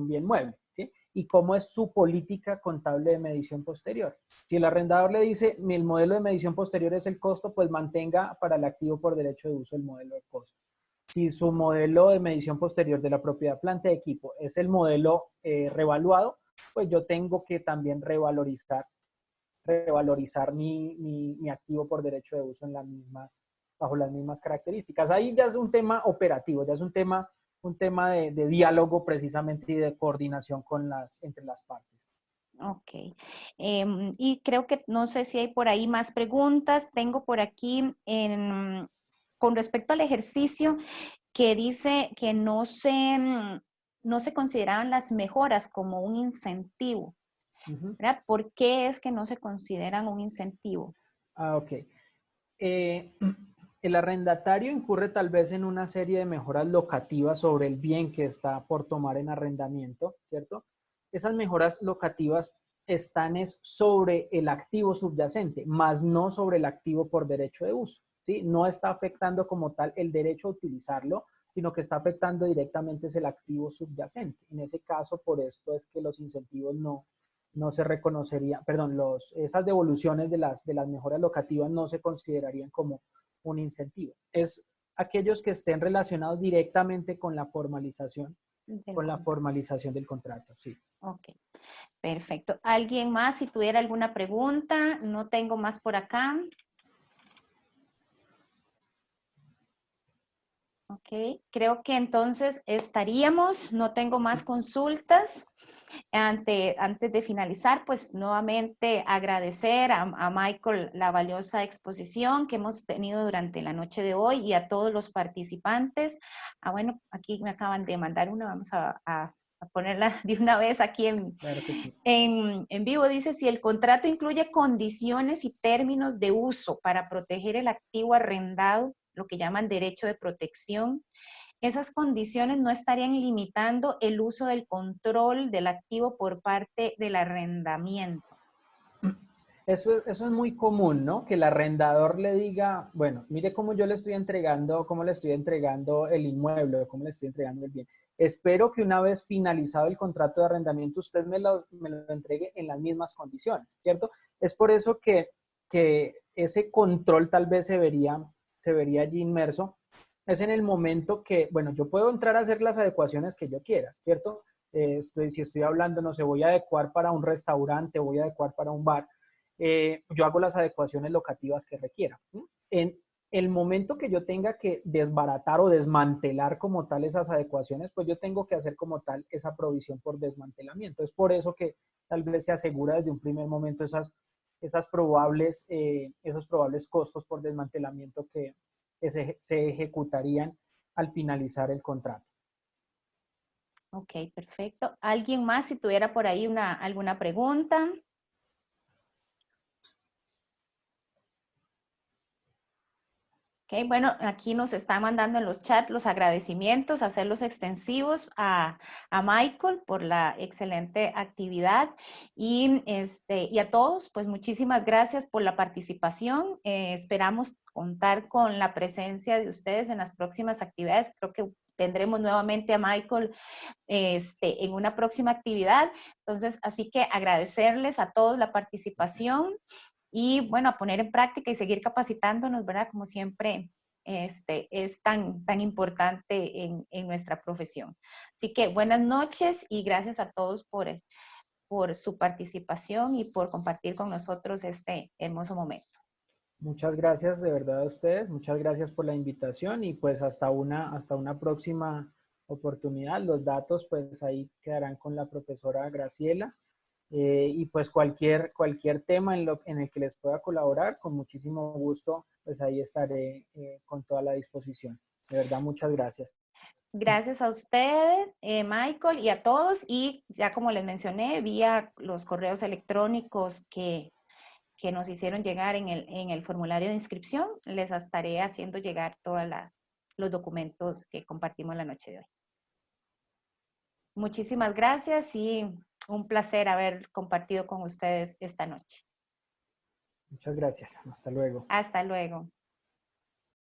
bien mueble, ¿sí? Y cómo es su política contable de medición posterior. Si el arrendador le dice, el modelo de medición posterior es el costo, pues mantenga para el activo por derecho de uso el modelo de costo. Si su modelo de medición posterior de la propiedad planta de equipo es el modelo revaluado, pues yo tengo que también revalorizar mi activo por derecho de uso bajo las mismas características. Ahí ya es un tema operativo, ya es un tema de diálogo precisamente y de coordinación entre las partes. Ok. Y creo que no sé si hay por ahí más preguntas. Tengo por aquí con respecto al ejercicio que dice que no se consideraban las mejoras como un incentivo. ¿Verdad? ¿Por qué es que no se consideran un incentivo? Ok. El arrendatario incurre tal vez en una serie de mejoras locativas sobre el bien que está por tomar en arrendamiento, ¿cierto? Esas mejoras locativas están sobre el activo subyacente, más no sobre el activo por derecho de uso, ¿sí? No está afectando como tal el derecho a utilizarlo, sino que está afectando directamente es el activo subyacente. En ese caso, por esto es que los incentivos no no se reconocería, perdón, esas devoluciones de las mejoras locativas no se considerarían como un incentivo. Es aquellos que estén relacionados directamente con la formalización, del contrato, sí. Ok, perfecto. ¿Alguien más si tuviera alguna pregunta? No tengo más por acá. Ok, creo que entonces estaríamos, no tengo más consultas. Antes de finalizar, pues nuevamente agradecer a Michael la valiosa exposición que hemos tenido durante la noche de hoy y a todos los participantes. Bueno, aquí me acaban de mandar una, vamos a ponerla de una vez aquí Claro que sí. en vivo. Dice, si el contrato incluye condiciones y términos de uso para proteger el activo arrendado, lo que llaman derecho de protección, esas condiciones no estarían limitando el uso del control del activo por parte del arrendamiento. Eso es muy común, ¿no? Que el arrendador le diga, bueno, mire cómo yo le estoy entregando, cómo le estoy entregando el inmueble, cómo le estoy entregando el bien. Espero que una vez finalizado el contrato de arrendamiento usted me lo entregue en las mismas condiciones, ¿cierto? Es por eso que ese control tal vez se vería allí inmerso. Es en el momento que, bueno, yo puedo entrar a hacer las adecuaciones que yo quiera, ¿cierto? Si estoy hablando, no sé, voy a adecuar para un restaurante, voy a adecuar para un bar, yo hago las adecuaciones locativas que requiera. En el momento que yo tenga que desbaratar o desmantelar como tal esas adecuaciones, pues yo tengo que hacer como tal esa provisión por desmantelamiento. Es por eso que tal vez se asegura desde un primer momento esos probables costos por desmantelamiento que se ejecutarían al finalizar el contrato. Ok, perfecto. ¿Alguien más si tuviera por ahí alguna pregunta? Ok, bueno, aquí nos está mandando en los chats los agradecimientos, hacerlos extensivos a Michael por la excelente actividad y a todos, pues muchísimas gracias por la participación. Esperamos contar con la presencia de ustedes en las próximas actividades. Creo que tendremos nuevamente a Michael en una próxima actividad. Entonces, así que agradecerles a todos la participación. Y bueno, a poner en práctica y seguir capacitándonos, ¿verdad? Como siempre es tan importante en nuestra profesión. Así que buenas noches y gracias a todos por su participación y por compartir con nosotros este hermoso momento. Muchas gracias de verdad a ustedes, muchas gracias por la invitación y pues hasta una próxima oportunidad. Los datos pues ahí quedarán con la profesora Graciela. Y pues cualquier tema en el que les pueda colaborar, con muchísimo gusto, pues ahí estaré con toda la disposición. De verdad, muchas gracias. Gracias a usted, Michael, y a todos. Y ya como les mencioné, vía los correos electrónicos que nos hicieron llegar en el formulario de inscripción, les estaré haciendo llegar todos los documentos que compartimos la noche de hoy. Muchísimas gracias y un placer haber compartido con ustedes esta noche. Muchas gracias. Hasta luego. Hasta luego.